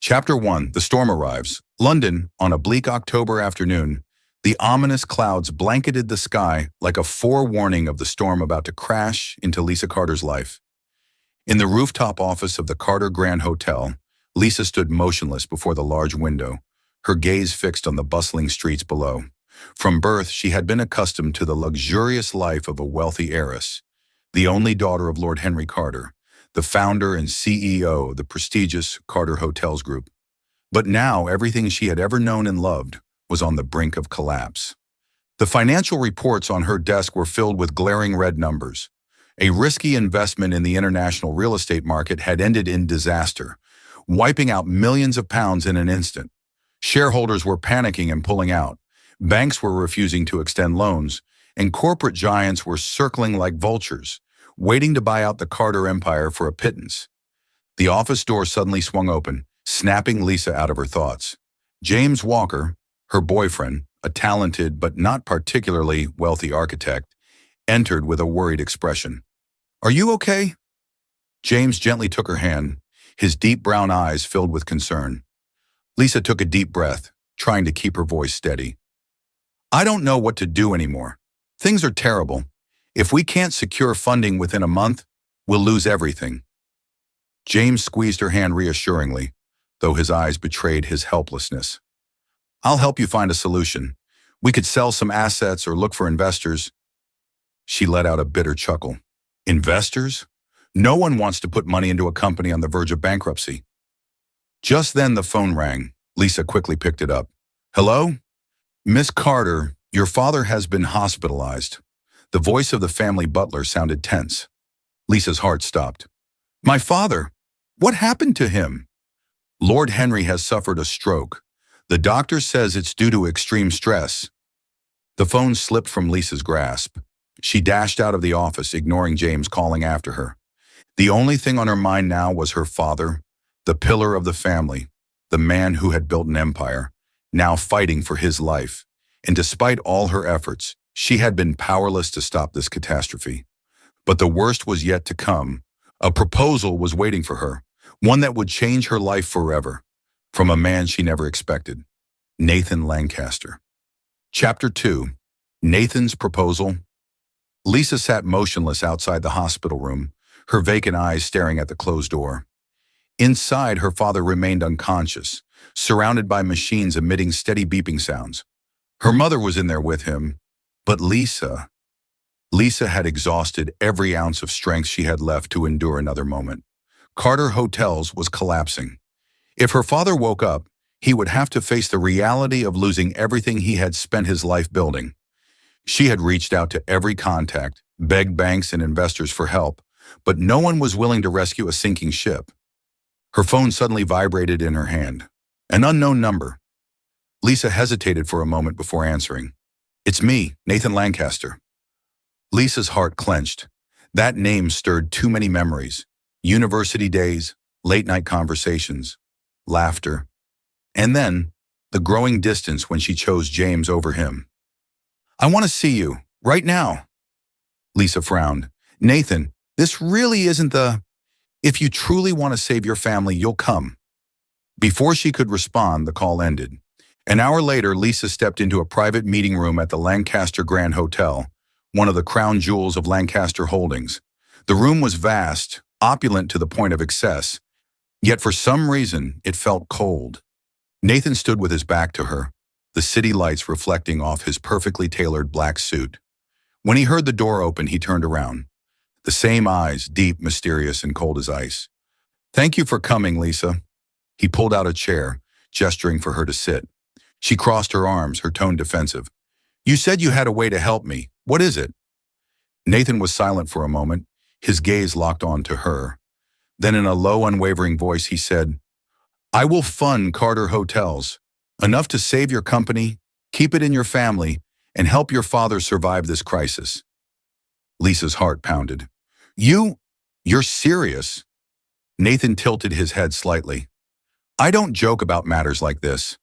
Chapter 1. The storm arrives. London, on a bleak October afternoon, the ominous clouds blanketed the sky like a forewarning of the storm about to crash into Lisa Carter's life. In the rooftop office of the Carter Grand Hotel, Lisa stood motionless before the large window, her gaze fixed on the bustling streets below. From birth, she had been accustomed to the luxurious life of a wealthy heiress, the only daughter of Lord Henry Carter, the founder and CEO of the prestigious Carter Hotels Group. But now everything she had ever known and loved was on the brink of collapse. The financial reports on her desk were filled with glaring red numbers. A risky investment in the international real estate market had ended in disaster, wiping out millions of pounds in an instant. Shareholders were panicking and pulling out. Banks were refusing to extend loans, and corporate giants were circling like vultures, waiting to buy out the Carter empire for a pittance. The office door suddenly swung open, snapping Lisa out of her thoughts. James Walker, her boyfriend, a talented but not particularly wealthy architect, entered with a worried expression. "Are you okay?" James gently took her hand, his deep brown eyes filled with concern. Lisa took a deep breath, trying to keep her voice steady. "I don't know what to do anymore. Things are terrible. If we can't secure funding within a month, we'll lose everything." James squeezed her hand reassuringly, though his eyes betrayed his helplessness. "I'll help you find a solution. We could sell some assets or look for investors." She let out a bitter chuckle. "Investors? No one wants to put money into a company on the verge of bankruptcy." Just then the phone rang. Lisa quickly picked it up. "Hello? Miss Carter, your father has been hospitalized." The voice of the family butler sounded tense. Lisa's heart stopped. "My father? What happened to him?" "Lord Henry has suffered a stroke. The doctor says it's due to extreme stress." The phone slipped from Lisa's grasp. She dashed out of the office, ignoring James calling after her. The only thing on her mind now was her father, the pillar of the family, the man who had built an empire, now fighting for his life. And despite all her efforts, she had been powerless to stop this catastrophe. But the worst was yet to come. A proposal was waiting for her, one that would change her life forever, from a man she never expected, Nathan Lancaster. Chapter 2. Nathan's Proposal. Lisa sat motionless outside the hospital room, her vacant eyes staring at the closed door. Inside, her father remained unconscious, surrounded by machines emitting steady beeping sounds. Her mother was in there with him, but Lisa had exhausted every ounce of strength she had left to endure another moment. Carter Hotels was collapsing. If her father woke up, he would have to face the reality of losing everything he had spent his life building. She had reached out to every contact, begged banks and investors for help, but no one was willing to rescue a sinking ship. Her phone suddenly vibrated in her hand. An unknown number. Lisa hesitated for a moment before answering. "It's me, Nathan Lancaster." Lisa's heart clenched. That name stirred too many memories. University days, late-night conversations, laughter. And then, the growing distance when she chose James over him. "I want to see you, right now." Lisa frowned. "Nathan, this really isn't the... If you truly want to save your family, you'll come." Before she could respond, the call ended. An hour later, Lisa stepped into a private meeting room at the Lancaster Grand Hotel, one of the crown jewels of Lancaster Holdings. The room was vast, opulent to the point of excess, yet for some reason it felt cold. Nathan stood with his back to her, the city lights reflecting off his perfectly tailored black suit. When he heard the door open, he turned around. The same eyes, deep, mysterious, and cold as ice. "Thank you for coming, Lisa." He pulled out a chair, gesturing for her to sit. She crossed her arms, her tone defensive. "You said you had a way to help me. What is it?" Nathan was silent for a moment, his gaze locked on to her. Then in a low, unwavering voice, he said, "I will fund Carter Hotels, enough to save your company, keep it in your family, and help your father survive this crisis." Lisa's heart pounded. You're serious?" Nathan tilted his head slightly. "I don't joke about matters like this."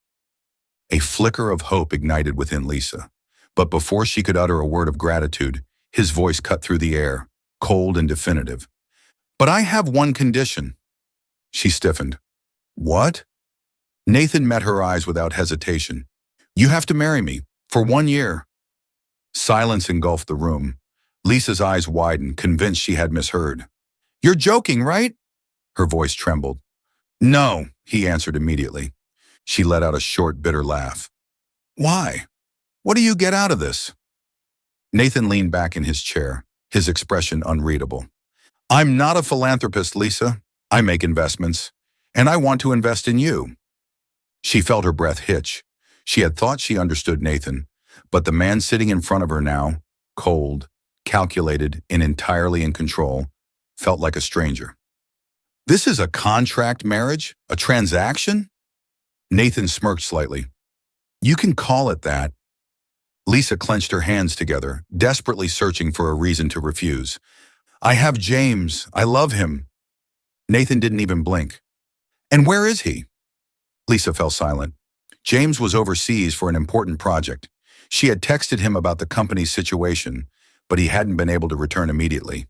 A flicker of hope ignited within Lisa, but before she could utter a word of gratitude, his voice cut through the air, cold and definitive. "But I have one condition." She stiffened. "What?" Nathan met her eyes without hesitation. You have to marry me. For 1 year. Silence engulfed the room. Lisa's eyes widened, convinced she had misheard. You're joking, right? Her voice trembled. No, he answered immediately. She let out a short, bitter laugh. Why? What do you get out of this? Nathan leaned back in his chair, his expression unreadable. I'm not a philanthropist, Lisa. I make investments, and I want to invest in you. She felt her breath hitch. She had thought she understood Nathan, but the man sitting in front of her now, cold, calculated, and entirely in control, felt like a stranger. This is a contract marriage? A transaction? Nathan smirked slightly. You can call it that. Lisa clenched her hands together, desperately searching for a reason to refuse. I have James. I love him. Nathan didn't even blink. And where is he? Lisa fell silent. James was overseas for an important project. She had texted him about the company's situation, but he hadn't been able to return immediately.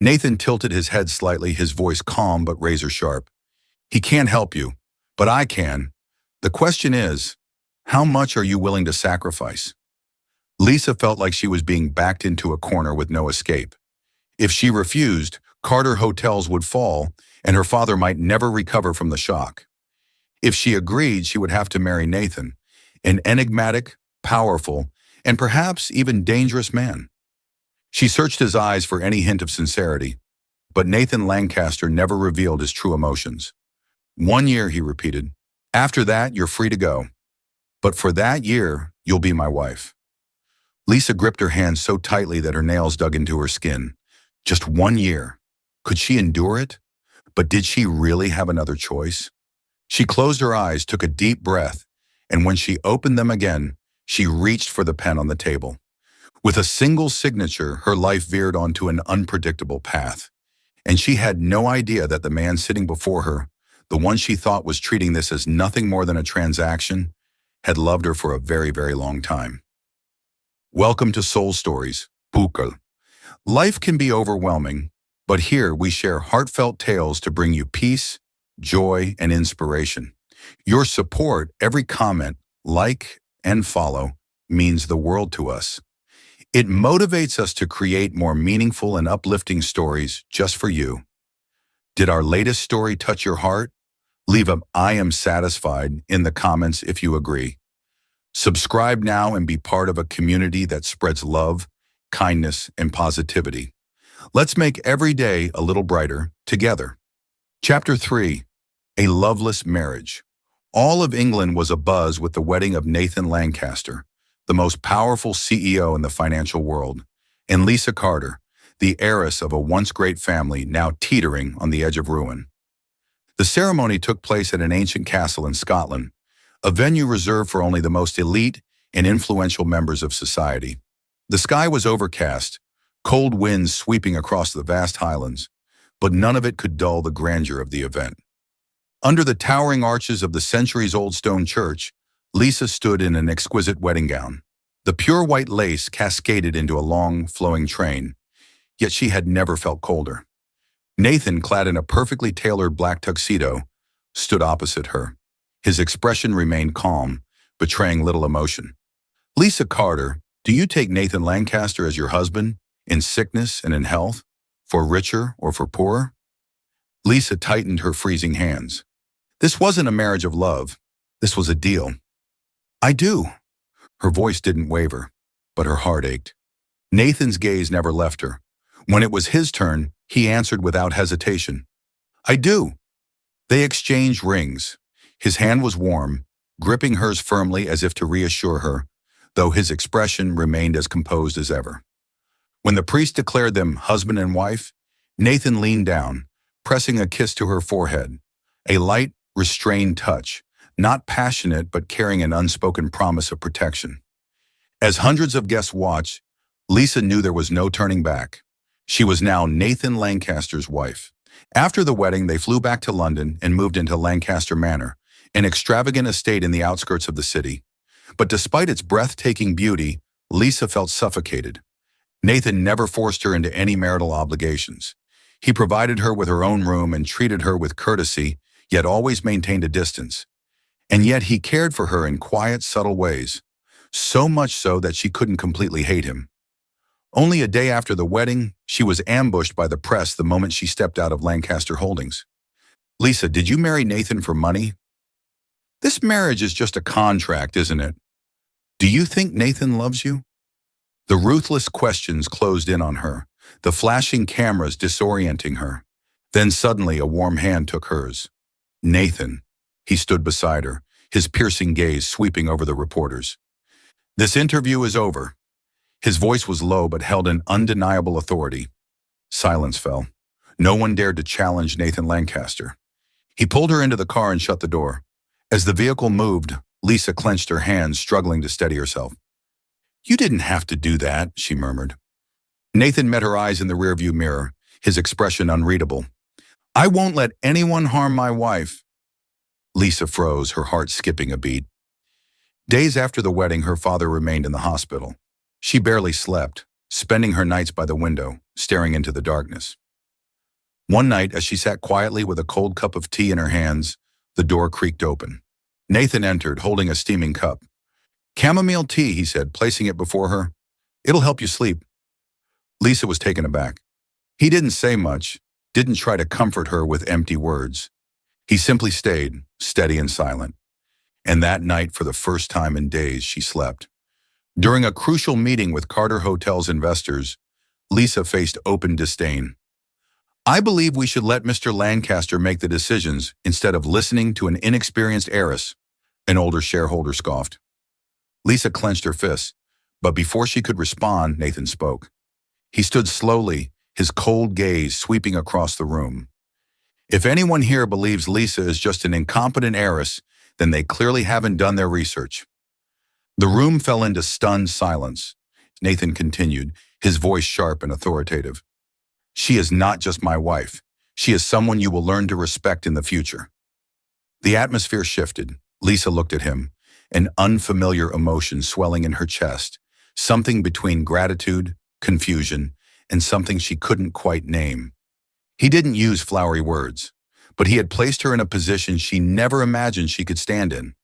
Nathan tilted his head slightly, his voice calm but razor sharp. He can't help you, but I can. The question is, how much are you willing to sacrifice? Lisa felt like she was being backed into a corner with no escape. If she refused, Carter Hotels would fall, and her father might never recover from the shock. If she agreed, she would have to marry Nathan, an enigmatic, powerful, and perhaps even dangerous man. She searched his eyes for any hint of sincerity, but Nathan Lancaster never revealed his true emotions. 1 year, he repeated. After that, you're free to go. But for that year, you'll be my wife. Lisa gripped her hand so tightly that her nails dug into her skin. Just 1 year. Could she endure it? But did she really have another choice? She closed her eyes, took a deep breath, and when she opened them again, she reached for the pen on the table. With a single signature, her life veered onto an unpredictable path. And she had no idea that the man sitting before her, the one she thought was treating this as nothing more than a transaction, had loved her for a very, very long time. Welcome to Soul Stories, Bukal. Life can be overwhelming, but here we share heartfelt tales to bring you peace, joy, and inspiration. Your support, every comment, like, and follow, means the world to us. It motivates us to create more meaningful and uplifting stories just for you. Did our latest story touch your heart? Leave a "I am satisfied" in the comments if you agree. Subscribe now and be part of a community that spreads love, kindness, and positivity. Let's make every day a little brighter together. Chapter 3. A Loveless Marriage. All of England was abuzz with the wedding of Nathan Lancaster, the most powerful CEO in the financial world, and Lisa Carter, the heiress of a once great family now teetering on the edge of ruin. The ceremony took place at an ancient castle in Scotland, a venue reserved for only the most elite and influential members of society. The sky was overcast, cold winds sweeping across the vast highlands, but none of it could dull the grandeur of the event. Under the towering arches of the centuries-old stone church, Lisa stood in an exquisite wedding gown. The pure white lace cascaded into a long, flowing train, yet she had never felt colder. Nathan, clad in a perfectly tailored black tuxedo, stood opposite her. His expression remained calm, betraying little emotion. Lisa Carter, do you take Nathan Lancaster as your husband, in sickness and in health, for richer or for poorer? Lisa tightened her freezing hands. This wasn't a marriage of love. This was a deal. I do. Her voice didn't waver, but her heart ached. Nathan's gaze never left her. When it was his turn, he answered without hesitation. I do. They exchanged rings. His hand was warm, gripping hers firmly as if to reassure her, though his expression remained as composed as ever. When the priest declared them husband and wife, Nathan leaned down, pressing a kiss to her forehead, a light, restrained touch, not passionate but carrying an unspoken promise of protection. As hundreds of guests watched, Lisa knew there was no turning back. She was now Nathan Lancaster's wife. After the wedding, they flew back to London and moved into Lancaster Manor, an extravagant estate in the outskirts of the city. But despite its breathtaking beauty, Lisa felt suffocated. Nathan never forced her into any marital obligations. He provided her with her own room and treated her with courtesy, yet always maintained a distance. And yet he cared for her in quiet, subtle ways, so much so that she couldn't completely hate him. Only a day after the wedding, she was ambushed by the press the moment she stepped out of Lancaster Holdings. "Lisa, did you marry Nathan for money?" "This marriage is just a contract, isn't it?" "Do you think Nathan loves you?" The ruthless questions closed in on her, the flashing cameras disorienting her. Then suddenly a warm hand took hers. "Nathan." He stood beside her, his piercing gaze sweeping over the reporters. "This interview is over." His voice was low but held an undeniable authority. Silence fell. No one dared to challenge Nathan Lancaster. He pulled her into the car and shut the door. As the vehicle moved, Lisa clenched her hands, struggling to steady herself. "You didn't have to do that," she murmured. Nathan met her eyes in the rearview mirror, his expression unreadable. "I won't let anyone harm my wife." Lisa froze, her heart skipping a beat. Days after the wedding, her father remained in the hospital. She barely slept, spending her nights by the window, staring into the darkness. One night, as she sat quietly with a cold cup of tea in her hands, the door creaked open. Nathan entered, holding a steaming cup. "Chamomile tea," he said, placing it before her. "It'll help you sleep." Lisa was taken aback. He didn't say much, didn't try to comfort her with empty words. He simply stayed, steady and silent. And that night, for the first time in days, she slept. During a crucial meeting with Carter Hotel's investors, Lisa faced open disdain. "I believe we should let Mr. Lancaster make the decisions instead of listening to an inexperienced heiress," an older shareholder scoffed. Lisa clenched her fists, but before she could respond, Nathan spoke. He stood slowly, his cold gaze sweeping across the room. "If anyone here believes Lisa is just an incompetent heiress, then they clearly haven't done their research." The room fell into stunned silence. Nathan continued, his voice sharp and authoritative. "She is not just my wife. She is someone you will learn to respect in the future." The atmosphere shifted. Lisa looked at him, an unfamiliar emotion swelling in her chest, something between gratitude, confusion, and something she couldn't quite name. He didn't use flowery words, but he had placed her in a position she never imagined she could stand in.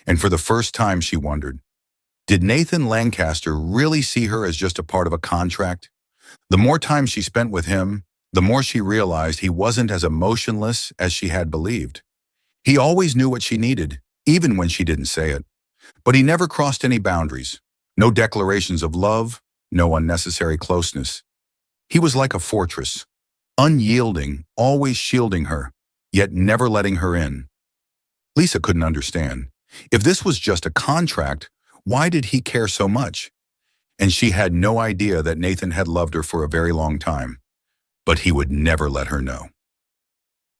And for the first time, she wondered, did Nathan Lancaster really see her as just a part of a contract? The more time she spent with him, the more she realized he wasn't as emotionless as she had believed. He always knew what she needed, even when she didn't say it. But he never crossed any boundaries. No declarations of love, no unnecessary closeness. He was like a fortress, unyielding, always shielding her, yet never letting her in. Lisa couldn't understand. If this was just a contract, why did he care so much? And she had no idea that Nathan had loved her for a very long time. But he would never let her know.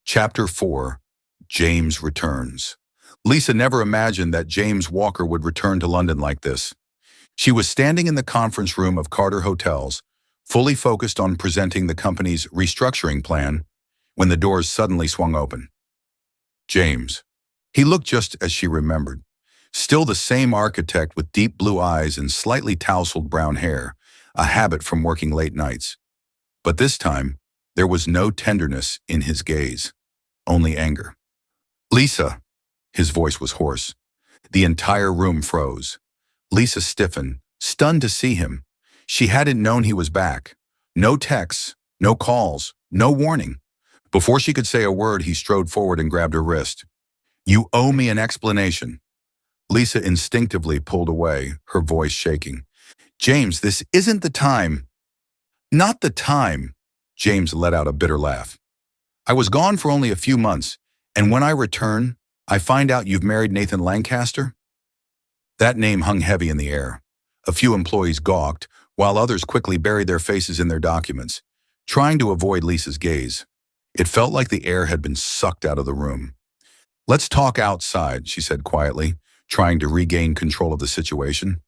Chapter 4. James Returns. Lisa never imagined that James Walker would return to London like this. She was standing in the conference room of Carter Hotels, fully focused on presenting the company's restructuring plan, when the doors suddenly swung open. James. He looked just as she remembered. Still the same architect with deep blue eyes and slightly tousled brown hair, a habit from working late nights. But this time, there was no tenderness in his gaze, only anger. "Lisa." His voice was hoarse. The entire room froze. Lisa stiffened, stunned to see him. She hadn't known he was back. No texts, no calls, no warning. Before she could say a word, he strode forward and grabbed her wrist. "You owe me an explanation." Lisa instinctively pulled away, her voice shaking. "James, this isn't the time." "Not the time." James let out a bitter laugh. "I was gone for only a few months, and when I return, I find out you've married Nathan Lancaster?" That name hung heavy in the air. A few employees gawked, while others quickly buried their faces in their documents, trying to avoid Lisa's gaze. It felt like the air had been sucked out of the room. "Let's talk outside," she said quietly, trying to regain control of the situation.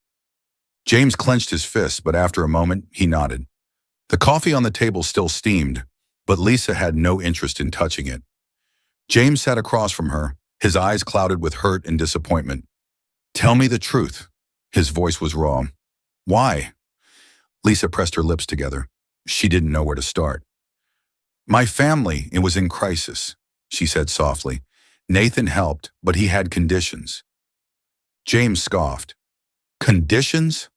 James clenched his fists, but after a moment, he nodded. The coffee on the table still steamed, but Lisa had no interest in touching it. James sat across from her, his eyes clouded with hurt and disappointment. "Tell me the truth." His voice was raw. "Why?" Lisa pressed her lips together. She didn't know where to start. "My family, it was in crisis," she said softly. Nathan helped, but he had conditions. James scoffed. Conditions?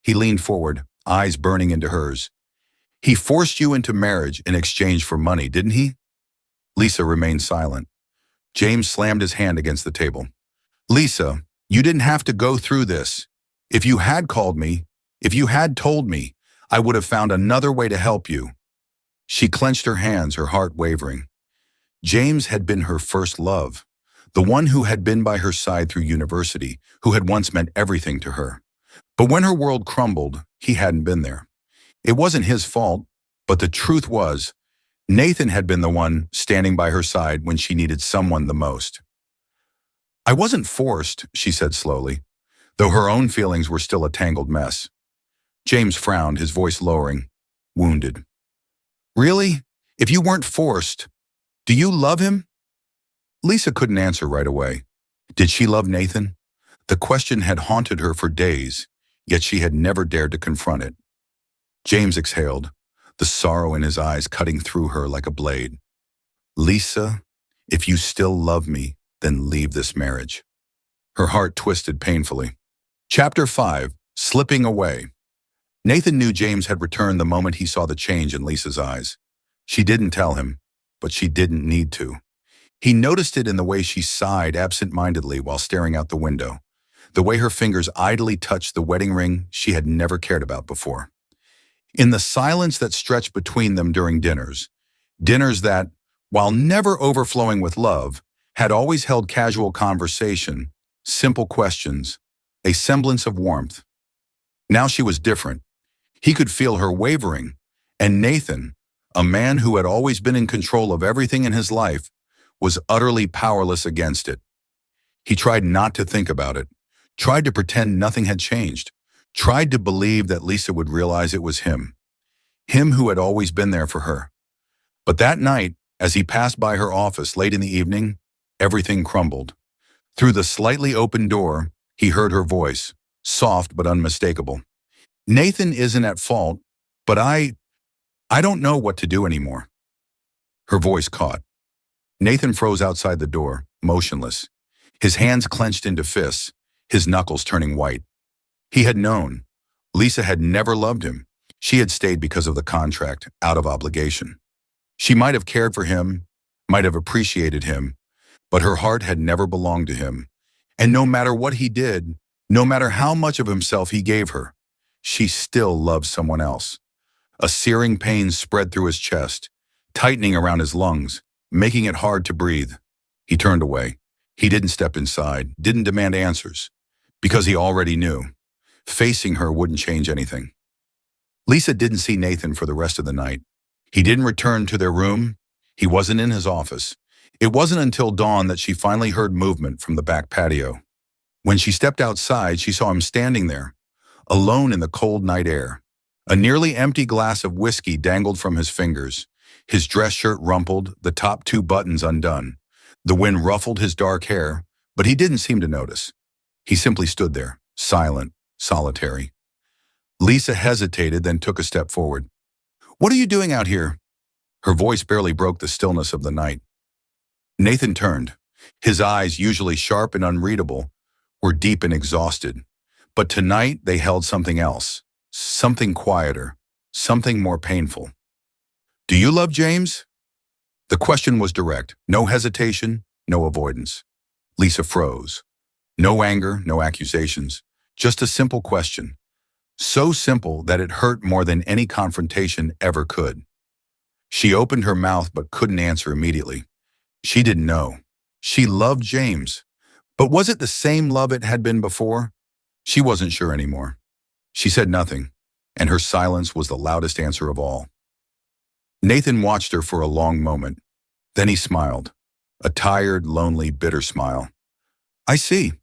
He leaned forward, eyes burning into hers. He forced you into marriage in exchange for money, didn't he? Lisa remained silent. James slammed his hand against the table. Lisa, you didn't have to go through this. If you had called me, if you had told me, I would have found another way to help you. She clenched her hands, her heart wavering. James had been her first love, the one who had been by her side through university, who had once meant everything to her. But when her world crumbled, he hadn't been there. It wasn't his fault, but the truth was, Nathan had been the one standing by her side when she needed someone the most. I wasn't forced, she said slowly, though her own feelings were still a tangled mess. James frowned, his voice lowering, wounded. Really? If you weren't forced, do you love him? Lisa couldn't answer right away. Did she love Nathan? The question had haunted her for days, yet she had never dared to confront it. James exhaled, the sorrow in his eyes cutting through her like a blade. Lisa, if you still love me, then leave this marriage. Her heart twisted painfully. Chapter 5, Slipping Away. Nathan knew James had returned the moment he saw the change in Lisa's eyes. She didn't tell him, but she didn't need to. He noticed it in the way she sighed absent-mindedly while staring out the window, the way her fingers idly touched the wedding ring she had never cared about before. In the silence that stretched between them during dinners that, while never overflowing with love, had always held casual conversation, simple questions, a semblance of warmth. Now she was different. He could feel her wavering, and Nathan, a man who had always been in control of everything in his life, was utterly powerless against it. He tried not to think about it, tried to pretend nothing had changed, tried to believe that Lisa would realize it was him who had always been there for her. But that night, as he passed by her office late in the evening, everything crumbled. Through the slightly open door, he heard her voice, soft but unmistakable. Nathan isn't at fault, but I don't know what to do anymore. Her voice caught. Nathan froze outside the door, motionless, his hands clenched into fists, his knuckles turning white. He had known. Lisa had never loved him. She had stayed because of the contract, out of obligation. She might have cared for him, might have appreciated him, but her heart had never belonged to him. And no matter what he did, no matter how much of himself he gave her, she still loved someone else. A searing pain spread through his chest, tightening around his lungs, making it hard to breathe. He turned away. He didn't step inside, didn't demand answers, because he already knew. Facing her wouldn't change anything. Lisa didn't see Nathan for the rest of the night. He didn't return to their room. He wasn't in his office. It wasn't until dawn that she finally heard movement from the back patio. When she stepped outside, she saw him standing there, alone in the cold night air. A nearly empty glass of whiskey dangled from his fingers, his dress shirt rumpled, the top 2 buttons undone. The wind ruffled his dark hair, but he didn't seem to notice. He simply stood there, silent, solitary. Lisa hesitated, then took a step forward. "What are you doing out here?" Her voice barely broke the stillness of the night. Nathan turned. His eyes, usually sharp and unreadable, were deep and exhausted. But tonight they held something else, something quieter, something more painful. "Do you love James?" The question was direct, no hesitation, no avoidance. Lisa froze. No anger, no accusations, just a simple question. So simple that it hurt more than any confrontation ever could. She opened her mouth but couldn't answer immediately. She didn't know. She loved James. But was it the same love it had been before? She wasn't sure anymore. She said nothing, and her silence was the loudest answer of all. Nathan watched her for a long moment. Then he smiled, a tired, lonely, bitter smile. "I see."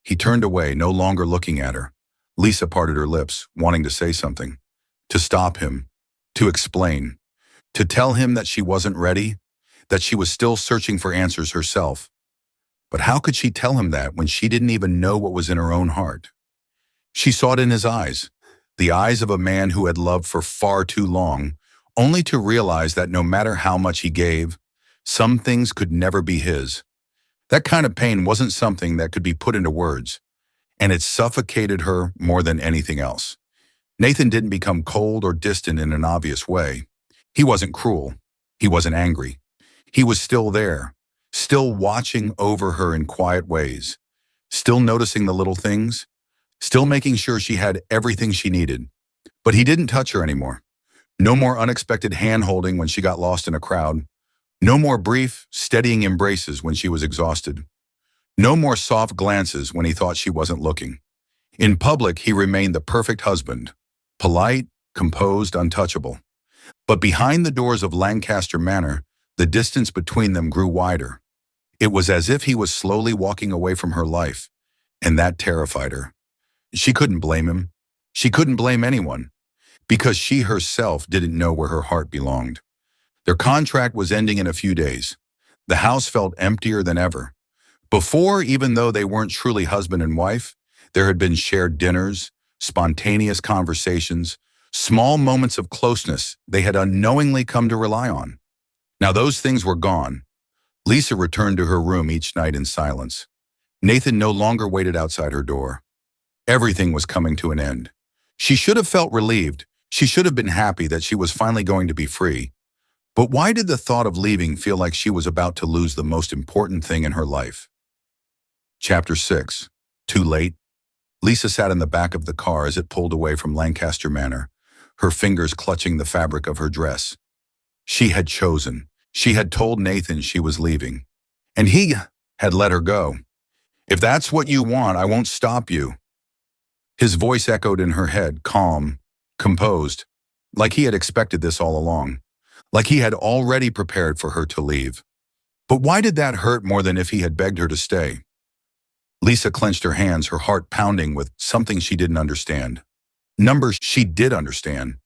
He turned away, no longer looking at her. Lisa parted her lips, wanting to say something, to stop him, to explain, to tell him that she wasn't ready, that she was still searching for answers herself. But how could she tell him that when she didn't even know what was in her own heart? She saw it in his eyes, the eyes of a man who had loved for far too long, only to realize that no matter how much he gave, some things could never be his. That kind of pain wasn't something that could be put into words, and it suffocated her more than anything else. Nathan didn't become cold or distant in an obvious way. He wasn't cruel. He wasn't angry. He was still there, still watching over her in quiet ways, still noticing the little things, still making sure she had everything she needed. But he didn't touch her anymore. No more unexpected hand-holding when she got lost in a crowd. No more brief, steadying embraces when she was exhausted. No more soft glances when he thought she wasn't looking. In public, he remained the perfect husband, polite, composed, untouchable. But behind the doors of Lancaster Manor, the distance between them grew wider. It was as if he was slowly walking away from her life, and that terrified her. She couldn't blame him. She couldn't blame anyone, because she herself didn't know where her heart belonged. Their contract was ending in a few days. The house felt emptier than ever. Before, even though they weren't truly husband and wife, there had been shared dinners, spontaneous conversations, small moments of closeness they had unknowingly come to rely on. Now those things were gone. Lisa returned to her room each night in silence. Nathan no longer waited outside her door. Everything was coming to an end. She should have felt relieved. She should have been happy that she was finally going to be free. But why did the thought of leaving feel like she was about to lose the most important thing in her life? Chapter 6. Too late. Lisa sat in the back of the car as it pulled away from Lancaster Manor, her fingers clutching the fabric of her dress. She had chosen. She had told Nathan she was leaving. And he had let her go. "If that's what you want, I won't stop you." His voice echoed in her head, calm, composed, like he had expected this all along, like he had already prepared for her to leave. But why did that hurt more than if he had begged her to stay? Lisa clenched her hands, her heart pounding with something she didn't understand. Numbers she did understand.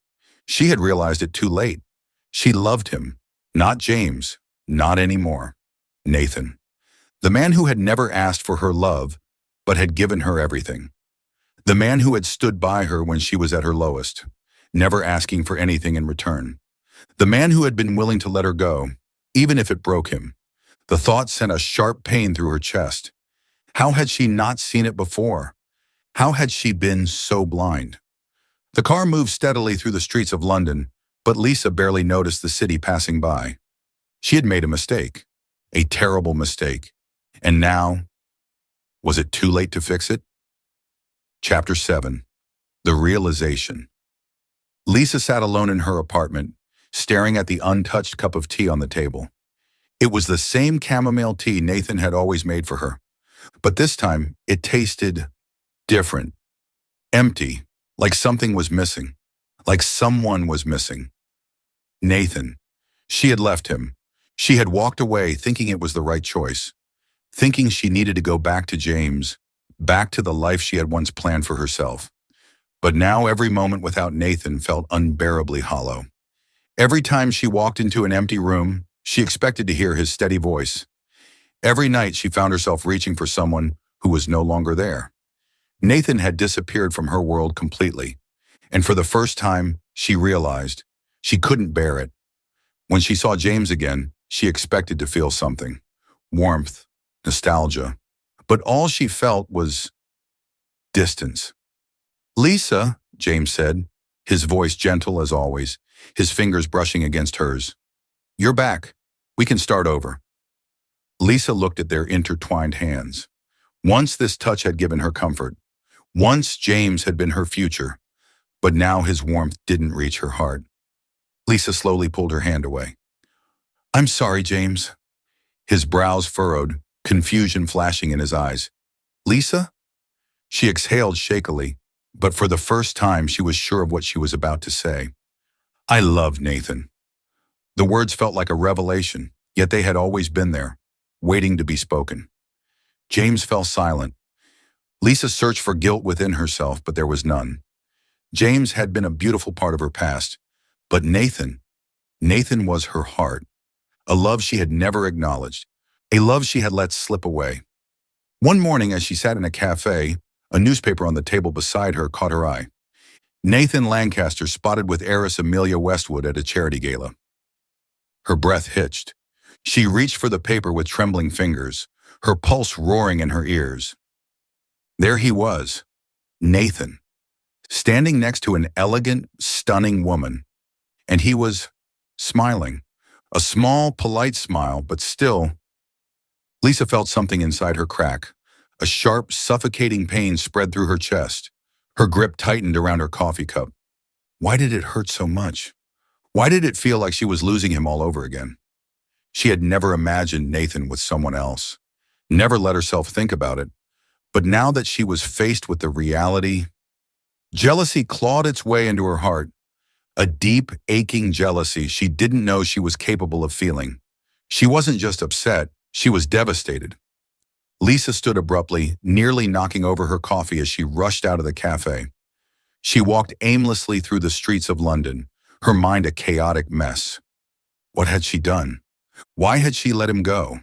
She had realized it too late. She loved him. Not James. Not anymore. Nathan. The man who had never asked for her love, but had given her everything. The man who had stood by her when she was at her lowest, never asking for anything in return. The man who had been willing to let her go, even if it broke him. The thought sent a sharp pain through her chest. How had she not seen it before? How had she been so blind? The car moved steadily through the streets of London, but Lisa barely noticed the city passing by. She had made a mistake, a terrible mistake. And now, was it too late to fix it? Chapter 7. The Realization. Lisa sat alone in her apartment, staring at the untouched cup of tea on the table. It was the same chamomile tea Nathan had always made for her, but this time it tasted different, empty, like something was missing, like someone was missing. Nathan. She had left him. She had walked away thinking it was the right choice, thinking she needed to go back to James, back to the life she had once planned for herself. But now every moment without Nathan felt unbearably hollow. Every time she walked into an empty room, she expected to hear his steady voice. Every night she found herself reaching for someone who was no longer there. Nathan had disappeared from her world completely, and for the first time, she realized she couldn't bear it. When she saw James again, she expected to feel something, warmth, nostalgia, but all she felt was distance. "Lisa," James said, his voice gentle as always, his fingers brushing against hers. "You're back. We can start over." Lisa looked at their intertwined hands. Once this touch had given her comfort. Once James had been her future, but now his warmth didn't reach her heart. Lisa slowly pulled her hand away. "I'm sorry, James." His brows furrowed, confusion flashing in his eyes. "Lisa?" She exhaled shakily, but for the first time she was sure of what she was about to say. "I love Nathan." The words felt like a revelation, yet they had always been there, waiting to be spoken. James fell silent. Lisa searched for guilt within herself, but there was none. James had been a beautiful part of her past, but Nathan was her heart, a love she had never acknowledged, a love she had let slip away. One morning as she sat in a cafe, a newspaper on the table beside her caught her eye. Nathan Lancaster spotted with heiress Amelia Westwood at a charity gala. Her breath hitched. She reached for the paper with trembling fingers, her pulse roaring in her ears. There he was, Nathan, standing next to an elegant, stunning woman, and he was smiling. A small, polite smile, but still. Lisa felt something inside her crack. A sharp, suffocating pain spread through her chest. Her grip tightened around her coffee cup. Why did it hurt so much? Why did it feel like she was losing him all over again? She had never imagined Nathan with someone else, never let herself think about it. But now that she was faced with the reality, jealousy clawed its way into her heart. A deep, aching jealousy she didn't know she was capable of feeling. She wasn't just upset, she was devastated. Lisa stood abruptly, nearly knocking over her coffee as she rushed out of the cafe. She walked aimlessly through the streets of London, her mind a chaotic mess. What had she done? Why had she let him go?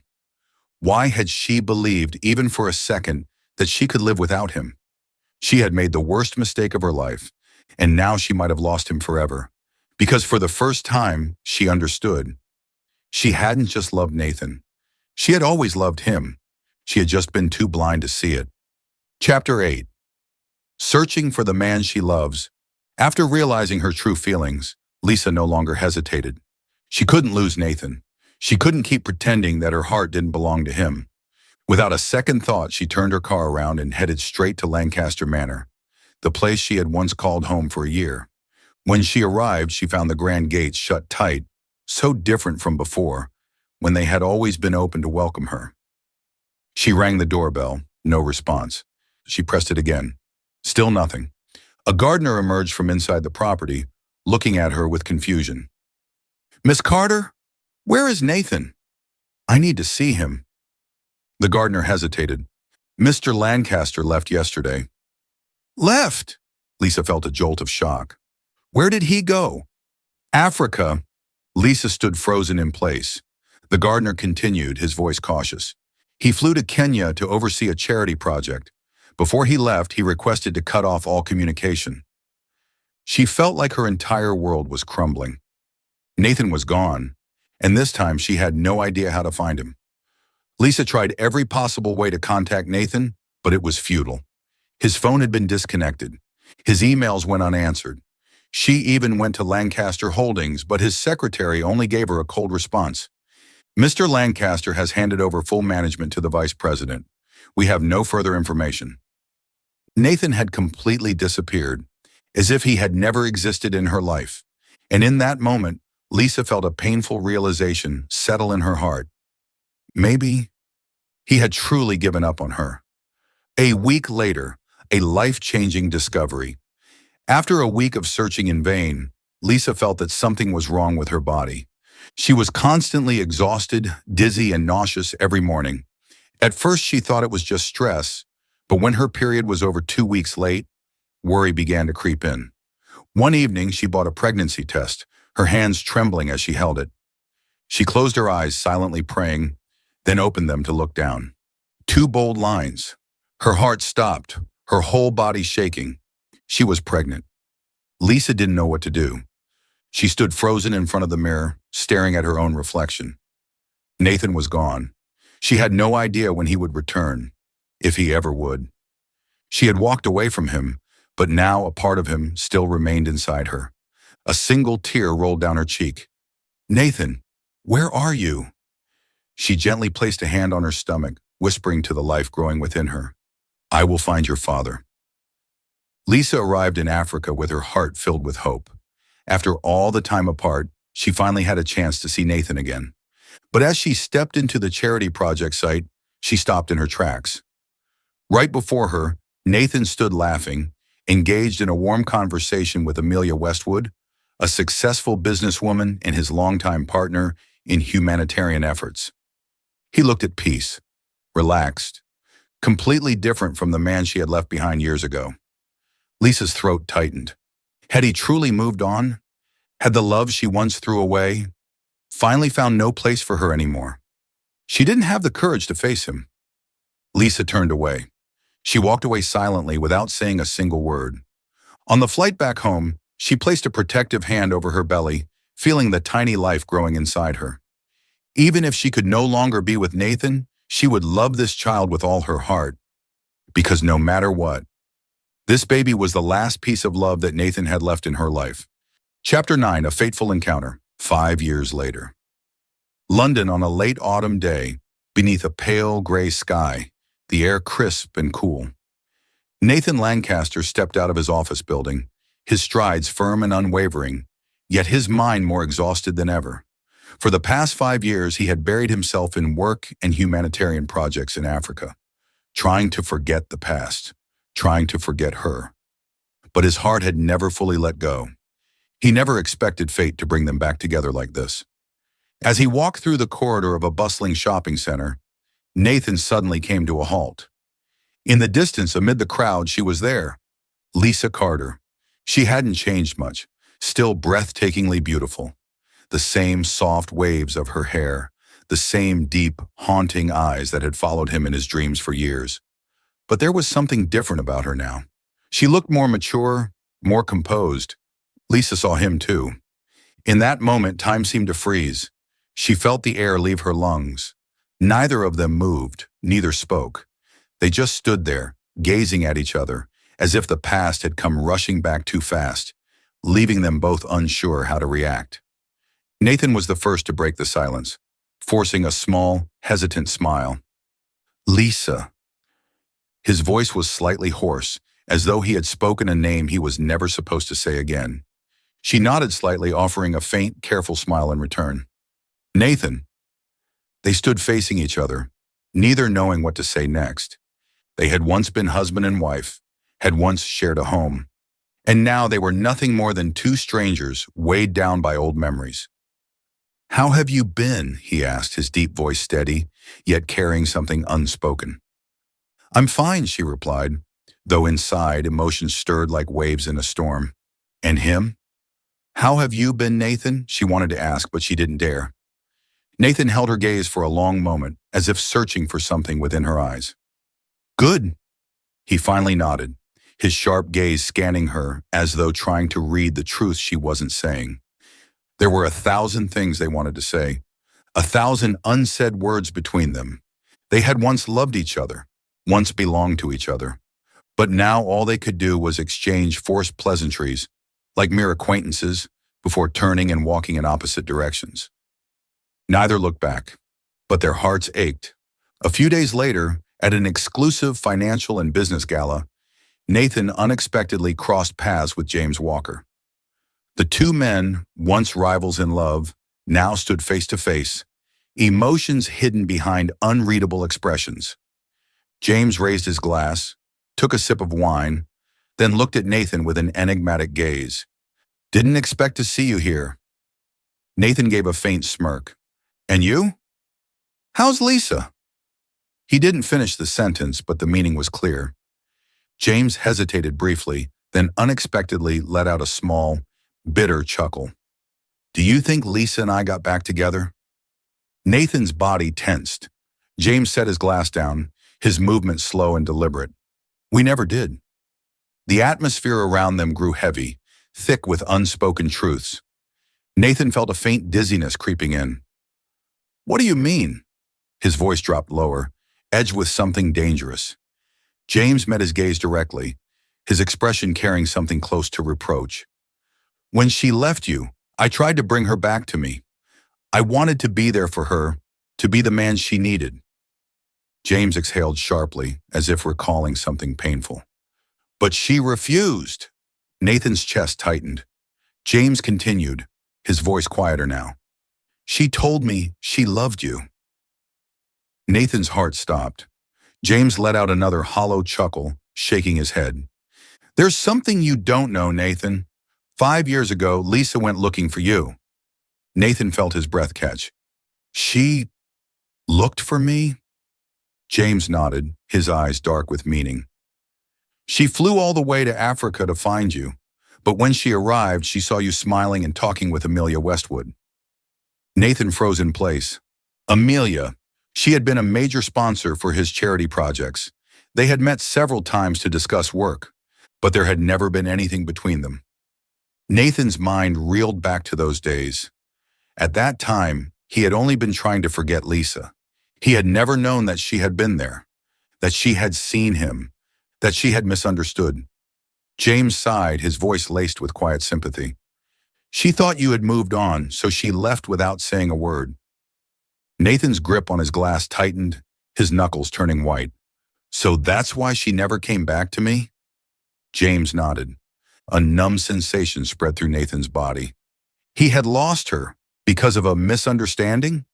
Why had she believed, even for a second, that she could live without him? She had made the worst mistake of her life, and now she might have lost him forever. Because for the first time, she understood. She hadn't just loved Nathan. She had always loved him. She had just been too blind to see it. Chapter 8. Searching for the man she loves. After realizing her true feelings, Lisa no longer hesitated. She couldn't lose Nathan. She couldn't keep pretending that her heart didn't belong to him. Without a second thought, she turned her car around and headed straight to Lancaster Manor, the place she had once called home for a year. When she arrived, she found the grand gates shut tight, so different from before, when they had always been open to welcome her. She rang the doorbell, no response. She pressed it again. Still nothing. A gardener emerged from inside the property, looking at her with confusion. "Miss Carter? Where is Nathan? I need to see him." The gardener hesitated. "Mr. Lancaster left yesterday." "Left?" Lisa felt a jolt of shock. "Where did he go?" "Africa." Lisa stood frozen in place. The gardener continued, his voice cautious. "He flew to Kenya to oversee a charity project. Before he left, he requested to cut off all communication." She felt like her entire world was crumbling. Nathan was gone, and this time she had no idea how to find him. Lisa tried every possible way to contact Nathan, but it was futile. His phone had been disconnected. His emails went unanswered. She even went to Lancaster Holdings, but his secretary only gave her a cold response. "Mr. Lancaster has handed over full management to the vice president. We have no further information." Nathan had completely disappeared, as if he had never existed in her life. And in that moment, Lisa felt a painful realization settle in her heart. Maybe he had truly given up on her. A week later, a life-changing discovery. After a week of searching in vain, Lisa felt that something was wrong with her body. She was constantly exhausted, dizzy, and nauseous every morning. At first, she thought it was just stress, but when her period was over 2 weeks late, worry began to creep in. One evening, she bought a pregnancy test, her hands trembling as she held it. She closed her eyes, silently praying, then opened them to look down. 2 bold lines. Her heart stopped, her whole body shaking. She was pregnant. Lisa didn't know what to do. She stood frozen in front of the mirror, staring at her own reflection. Nathan was gone. She had no idea when he would return, if he ever would. She had walked away from him, but now a part of him still remained inside her. A single tear rolled down her cheek. "Nathan, where are you?" She gently placed a hand on her stomach, whispering to the life growing within her, "I will find your father." Lisa arrived in Africa with her heart filled with hope. After all the time apart, she finally had a chance to see Nathan again. But as she stepped into the charity project site, she stopped in her tracks. Right before her, Nathan stood laughing, engaged in a warm conversation with Amelia Westwood, a successful businesswoman and his longtime partner in humanitarian efforts. He looked at peace, relaxed, completely different from the man she had left behind years ago. Lisa's throat tightened. Had he truly moved on? Had the love she once threw away finally found no place for her anymore? She didn't have the courage to face him. Lisa turned away. She walked away silently without saying a single word. On the flight back home, she placed a protective hand over her belly, feeling the tiny life growing inside her. Even if she could no longer be with Nathan, She would love this child with all her heart, because no matter what, this baby was the last piece of love that Nathan had left in her life. Chapter 9, A Fateful Encounter, 5 years later. London on a late autumn day, beneath a pale gray sky, the air crisp and cool. Nathan Lancaster stepped out of his office building, his strides firm and unwavering, yet his mind more exhausted than ever. For the past 5 years, he had buried himself in work and humanitarian projects in Africa, trying to forget the past, trying to forget her. But his heart had never fully let go. He never expected fate to bring them back together like this. As he walked through the corridor of a bustling shopping center, Nathan suddenly came to a halt. In the distance, amid the crowd, she was there, Lisa Carter. She hadn't changed much, still breathtakingly beautiful. The same soft waves of her hair, the same deep, haunting eyes that had followed him in his dreams for years. But there was something different about her now. She looked more mature, more composed. Lisa saw him too. In that moment, time seemed to freeze. She felt the air leave her lungs. Neither of them moved, neither spoke. They just stood there, gazing at each other, as if the past had come rushing back too fast, leaving them both unsure how to react. Nathan was the first to break the silence, forcing a small, hesitant smile. Lisa. His voice was slightly hoarse, as though he had spoken a name he was never supposed to say again. She nodded slightly, offering a faint, careful smile in return. Nathan. They stood facing each other, neither knowing what to say next. They had once been husband and wife, had once shared a home, and now they were nothing more than two strangers weighed down by old memories. How have you been? He asked, his deep voice steady, yet carrying something unspoken. I'm fine, she replied, though inside emotions stirred like waves in a storm. And him? How have you been, Nathan? She wanted to ask, but she didn't dare. Nathan held her gaze for a long moment, as if searching for something within her eyes. Good. He finally nodded, his sharp gaze scanning her as though trying to read the truth she wasn't saying. There were 1,000 things they wanted to say, 1,000 unsaid words between them. They had once loved each other, once belonged to each other. But now all they could do was exchange forced pleasantries, like mere acquaintances, before turning and walking in opposite directions. Neither looked back, but their hearts ached. A few days later, at an exclusive financial and business gala, Nathan unexpectedly crossed paths with James Walker. The two men, once rivals in love, now stood face to face, emotions hidden behind unreadable expressions. James raised his glass, took a sip of wine, then looked at Nathan with an enigmatic gaze. Didn't expect to see you here. Nathan gave a faint smirk. And you? How's Lisa? He didn't finish the sentence, but the meaning was clear. James hesitated briefly, then unexpectedly let out a small, bitter chuckle. Do you think Lisa and I got back together? Nathan's body tensed. James set his glass down, his movement slow and deliberate. We never did. The atmosphere around them grew heavy, thick with unspoken truths. Nathan felt a faint dizziness creeping in. What do you mean? His voice dropped lower, edged with something dangerous. James met his gaze directly, his expression carrying something close to reproach. When she left you, I tried to bring her back to me. I wanted to be there for her, to be the man she needed. James exhaled sharply, as if recalling something painful. But she refused. Nathan's chest tightened. James continued, his voice quieter now. She told me she loved you. Nathan's heart stopped. James let out another hollow chuckle, shaking his head. There's something you don't know, Nathan. 5 years ago, Lisa went looking for you. Nathan felt his breath catch. She looked for me? James nodded, his eyes dark with meaning. She flew all the way to Africa to find you, but when she arrived, she saw you smiling and talking with Amelia Westwood. Nathan froze in place. Amelia. She had been a major sponsor for his charity projects. They had met several times to discuss work, but there had never been anything between them. Nathan's mind reeled back to those days. At that time, he had only been trying to forget Lisa. He had never known that she had been there, that she had seen him, that she had misunderstood. James sighed, his voice laced with quiet sympathy. She thought you had moved on, so she left without saying a word. Nathan's grip on his glass tightened, his knuckles turning white. So that's why she never came back to me? James nodded. A numb sensation spread through Nathan's body. He had lost her because of a misunderstanding?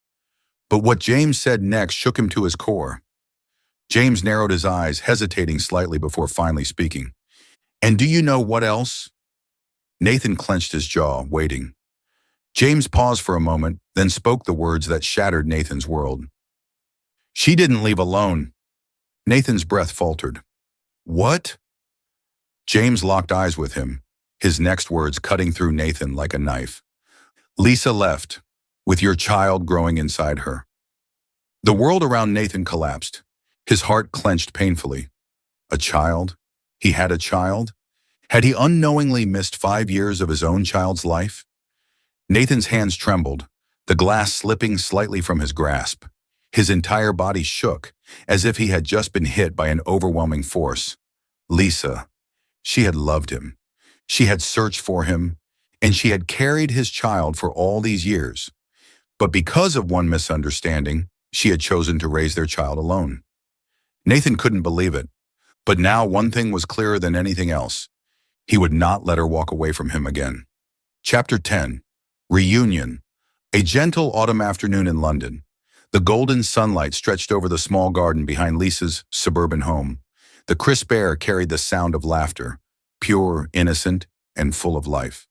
But what James said next shook him to his core. James narrowed his eyes, hesitating slightly before finally speaking. And do you know what else? Nathan clenched his jaw, waiting. James paused for a moment, then spoke the words that shattered Nathan's world. She didn't leave alone. Nathan's breath faltered. What? James locked eyes with him, his next words cutting through Nathan like a knife. Lisa left, with your child growing inside her. The world around Nathan collapsed. His heart clenched painfully. A child? He had a child? Had he unknowingly missed 5 years of his own child's life? Nathan's hands trembled, the glass slipping slightly from his grasp. His entire body shook, as if he had just been hit by an overwhelming force. Lisa. She had loved him. She had searched for him, and she had carried his child for all these years. But because of one misunderstanding, she had chosen to raise their child alone. Nathan couldn't believe it, but now one thing was clearer than anything else. He would not let her walk away from him again. Chapter 10. Reunion. A gentle autumn afternoon in London. The golden sunlight stretched over the small garden behind Lisa's suburban home. The crisp air carried the sound of laughter, pure, innocent, and full of life.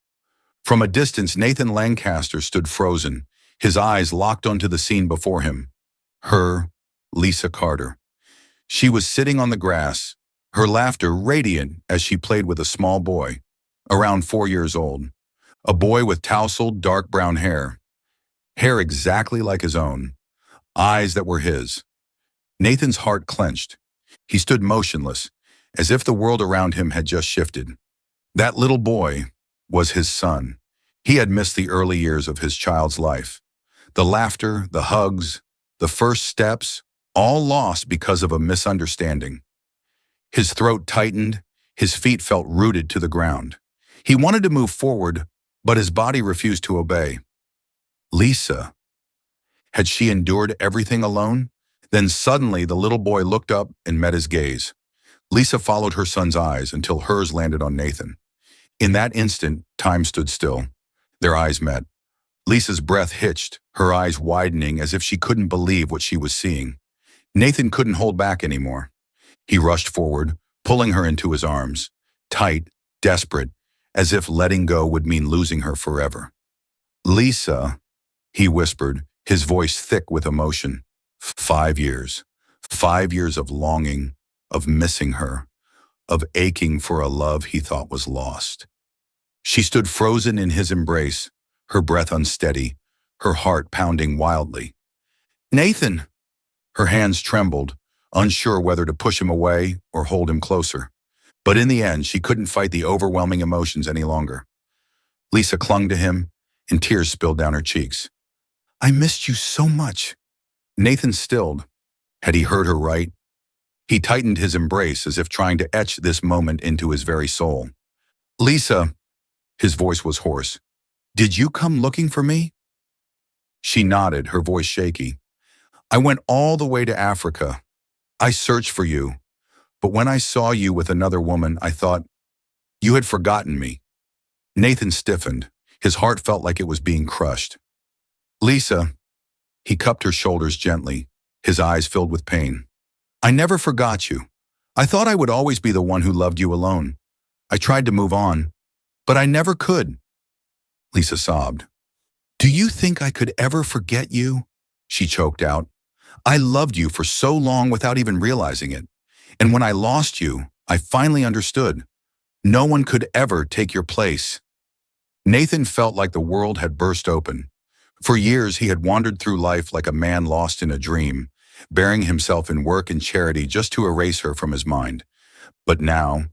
From a distance, Nathan Lancaster stood frozen, his eyes locked onto the scene before him. Her, Lisa Carter. She was sitting on the grass, her laughter radiant as she played with a small boy, around 4 years old. A boy with tousled, dark brown hair. Hair exactly like his own. Eyes that were his. Nathan's heart clenched. He stood motionless, as if the world around him had just shifted. That little boy was his son. He had missed the early years of his child's life. The laughter, the hugs, the first steps, all lost because of a misunderstanding. His throat tightened, his feet felt rooted to the ground. He wanted to move forward, but his body refused to obey. Lisa. Had she endured everything alone? Then suddenly the little boy looked up and met his gaze. Lisa followed her son's eyes until hers landed on Nathan. In that instant, time stood still. Their eyes met. Lisa's breath hitched, her eyes widening as if she couldn't believe what she was seeing. Nathan couldn't hold back anymore. He rushed forward, pulling her into his arms, tight, desperate, as if letting go would mean losing her forever. Lisa, he whispered, his voice thick with emotion. 5 years. 5 years of longing, of missing her, of aching for a love he thought was lost. She stood frozen in his embrace, her breath unsteady, her heart pounding wildly. Nathan! Her hands trembled, unsure whether to push him away or hold him closer. But in the end, she couldn't fight the overwhelming emotions any longer. Lisa clung to him, and tears spilled down her cheeks. I missed you so much. Nathan stilled. Had he heard her right? He tightened his embrace as if trying to etch this moment into his very soul. Lisa, his voice was hoarse. Did you come looking for me? She nodded, her voice shaky. I went all the way to Africa. I searched for you. But when I saw you with another woman, I thought, you had forgotten me. Nathan stiffened. His heart felt like it was being crushed. Lisa, he cupped her shoulders gently, his eyes filled with pain. I never forgot you. I thought I would always be the one who loved you alone. I tried to move on, but I never could. Lisa sobbed. Do you think I could ever forget you? She choked out. I loved you for so long without even realizing it. And when I lost you, I finally understood. No one could ever take your place. Nathan felt like the world had burst open. For years, he had wandered through life like a man lost in a dream, burying himself in work and charity just to erase her from his mind. But now,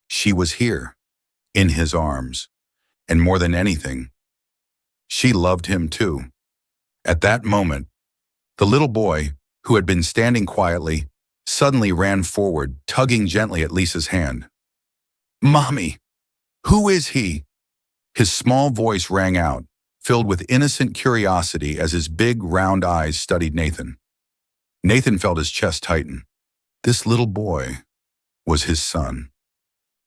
she was here, in his arms. And more than anything, she loved him too. At that moment, the little boy, who had been standing quietly, suddenly ran forward, tugging gently at Lisa's hand. "Mommy, who is he?" His small voice rang out, filled with innocent curiosity as his big, round eyes studied Nathan. Nathan felt his chest tighten. This little boy was his son.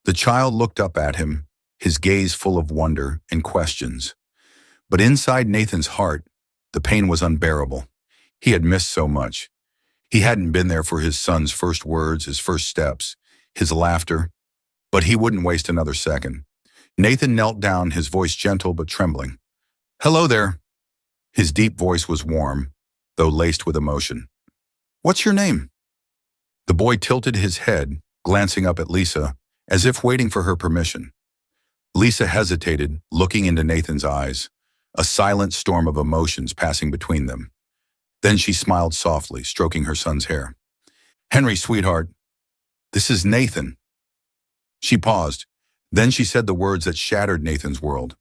The child looked up at him, his gaze full of wonder and questions. But inside Nathan's heart, the pain was unbearable. He had missed so much. He hadn't been there for his son's first words, his first steps, his laughter. But he wouldn't waste another second. Nathan knelt down, his voice gentle but trembling. "Hello there." His deep voice was warm, though laced with emotion. "What's your name?" The boy tilted his head, glancing up at Lisa, as if waiting for her permission. Lisa hesitated, looking into Nathan's eyes, a silent storm of emotions passing between them. Then she smiled softly, stroking her son's hair. "Henry, sweetheart, this is Nathan." She paused. Then she said the words that shattered Nathan's world.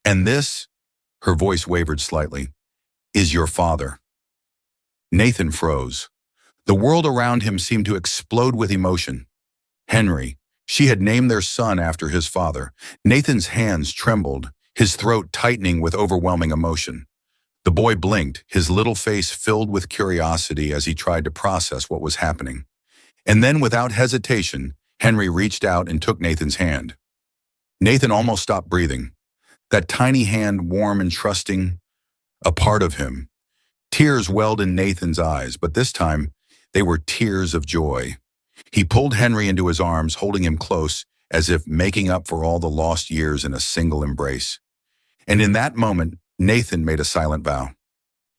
"And this," her voice wavered slightly, "is your father." Nathan froze. The world around him seemed to explode with emotion. Henry. She had named their son after his father. Nathan's hands trembled, his throat tightening with overwhelming emotion. The boy blinked, his little face filled with curiosity as he tried to process what was happening. And then, without hesitation, Henry reached out and took Nathan's hand. Nathan almost stopped breathing. That tiny hand, warm and trusting, a part of him. Tears welled in Nathan's eyes, but this time, they were tears of joy. He pulled Henry into his arms, holding him close, as if making up for all the lost years in a single embrace. And in that moment, Nathan made a silent vow.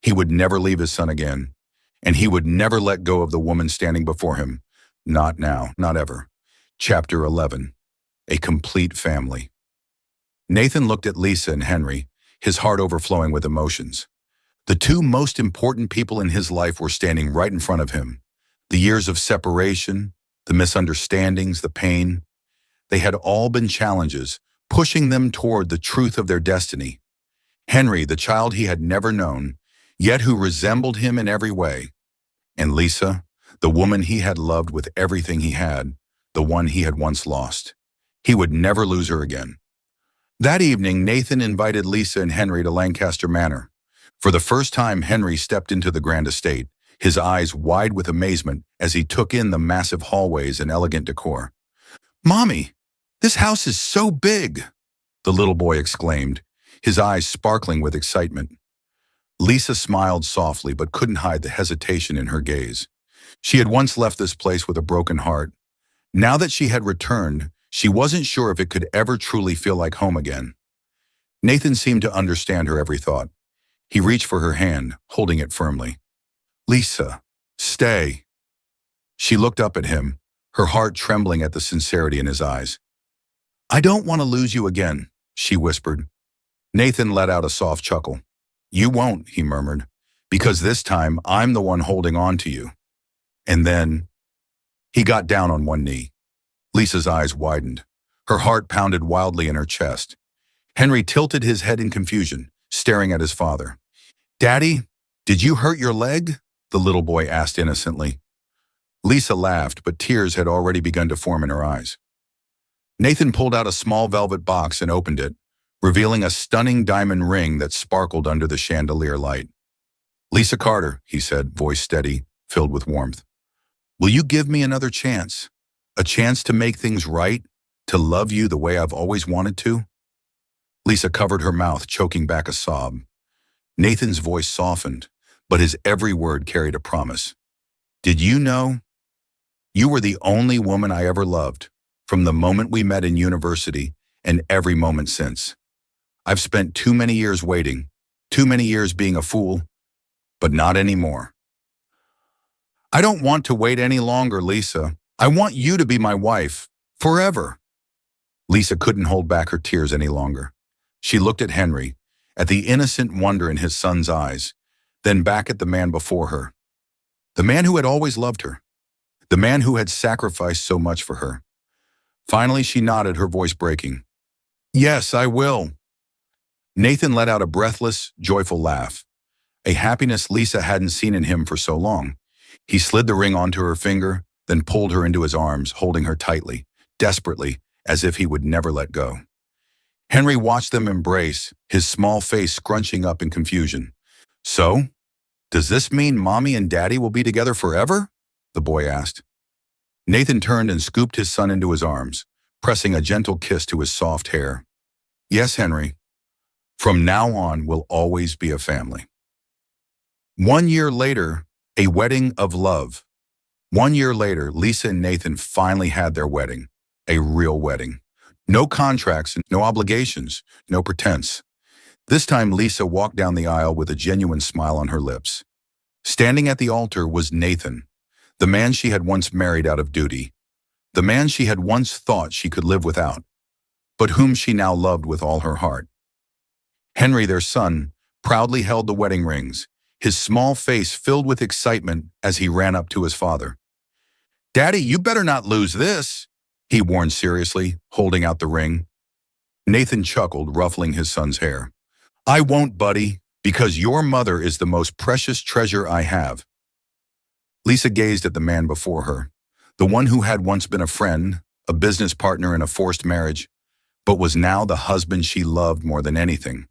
He would never leave his son again, and he would never let go of the woman standing before him. Not now, not ever. Chapter 11. A complete family. Nathan looked at Lisa and Henry, his heart overflowing with emotions. The two most important people in his life were standing right in front of him. The years of separation, the misunderstandings, the pain, they had all been challenges, pushing them toward the truth of their destiny. Henry, the child he had never known, yet who resembled him in every way. And Lisa, the woman he had loved with everything he had, the one he had once lost. He would never lose her again. That evening, Nathan invited Lisa and Henry to Lancaster Manor. For the first time, Henry stepped into the grand estate, his eyes wide with amazement as he took in the massive hallways and elegant decor. "Mommy, this house is so big!" the little boy exclaimed, his eyes sparkling with excitement. Lisa smiled softly but couldn't hide the hesitation in her gaze. She had once left this place with a broken heart. Now that she had returned, she wasn't sure if it could ever truly feel like home again. Nathan seemed to understand her every thought. He reached for her hand, holding it firmly. "Lisa, stay." She looked up at him, her heart trembling at the sincerity in his eyes. "I don't want to lose you again," she whispered. Nathan let out a soft chuckle. "You won't," he murmured, "because this time I'm the one holding on to you." And then he got down on one knee. Lisa's eyes widened. Her heart pounded wildly in her chest. Henry tilted his head in confusion, staring at his father. "Daddy, did you hurt your leg?" the little boy asked innocently. Lisa laughed, but tears had already begun to form in her eyes. Nathan pulled out a small velvet box and opened it, revealing a stunning diamond ring that sparkled under the chandelier light. "Lisa Carter," he said, voice steady, filled with warmth. "Will you give me another chance? A chance to make things right, to love you the way I've always wanted to?" Lisa covered her mouth, choking back a sob. Nathan's voice softened, but his every word carried a promise. "Did you know? You were the only woman I ever loved, from the moment we met in university and every moment since. I've spent too many years waiting, too many years being a fool, but not anymore. I don't want to wait any longer, Lisa. I want you to be my wife, forever." Lisa couldn't hold back her tears any longer. She looked at Henry, at the innocent wonder in his son's eyes, then back at the man before her. The man who had always loved her. The man who had sacrificed so much for her. Finally, she nodded, her voice breaking. "Yes, I will." Nathan let out a breathless, joyful laugh, a happiness Lisa hadn't seen in him for so long. He slid the ring onto her finger, then pulled her into his arms, holding her tightly, desperately, as if he would never let go. Henry watched them embrace, his small face scrunching up in confusion. "So, does this mean Mommy and Daddy will be together forever?" the boy asked. Nathan turned and scooped his son into his arms, pressing a gentle kiss to his soft hair. "Yes, Henry. From now on, we'll always be a family." 1 year later, a wedding of love. 1 year later, Lisa and Nathan finally had their wedding, a real wedding. No contracts, no obligations, no pretense. This time, Lisa walked down the aisle with a genuine smile on her lips. Standing at the altar was Nathan, the man she had once married out of duty, the man she had once thought she could live without, but whom she now loved with all her heart. Henry, their son, proudly held the wedding rings, his small face filled with excitement as he ran up to his father. "Daddy, you better not lose this," he warned seriously, holding out the ring. Nathan chuckled, ruffling his son's hair. "I won't, buddy, because your mother is the most precious treasure I have." Lisa gazed at the man before her, the one who had once been a friend, a business partner in a forced marriage, but was now the husband she loved more than anything.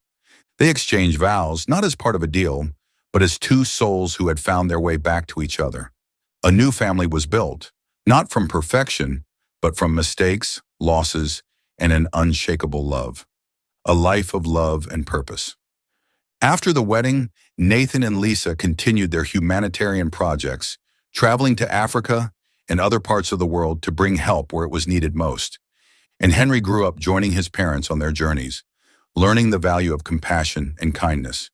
They exchanged vows, not as part of a deal, but as two souls who had found their way back to each other. A new family was built, not from perfection, but from mistakes, losses, and an unshakable love. A life of love and purpose. After the wedding, Nathan and Lisa continued their humanitarian projects, traveling to Africa and other parts of the world to bring help where it was needed most. And Henry grew up joining his parents on their journeys, learning the value of compassion and kindness.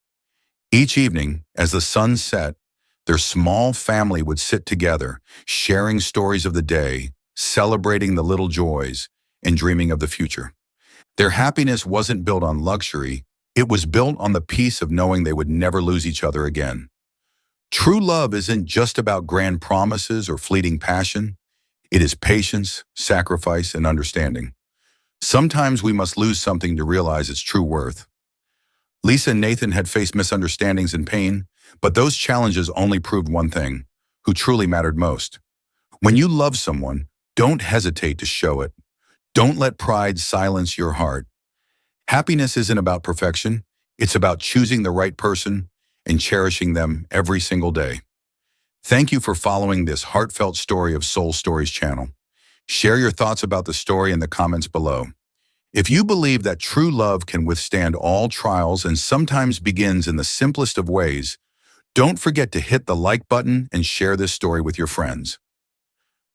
Each evening, as the sun set, their small family would sit together, sharing stories of the day, celebrating the little joys, and dreaming of the future. Their happiness wasn't built on luxury, it was built on the peace of knowing they would never lose each other again. True love isn't just about grand promises or fleeting passion. It is patience, sacrifice, and understanding. Sometimes we must lose something to realize its true worth. Lisa and Nathan had faced misunderstandings and pain, but those challenges only proved one thing: who truly mattered most. When you love someone, don't hesitate to show it. Don't let pride silence your heart. Happiness isn't about perfection. It's about choosing the right person and cherishing them every single day. Thank you for following this heartfelt story of Soul Stories channel. Share your thoughts about the story in the comments below. If you believe that true love can withstand all trials and sometimes begins in the simplest of ways, don't forget to hit the like button and share this story with your friends.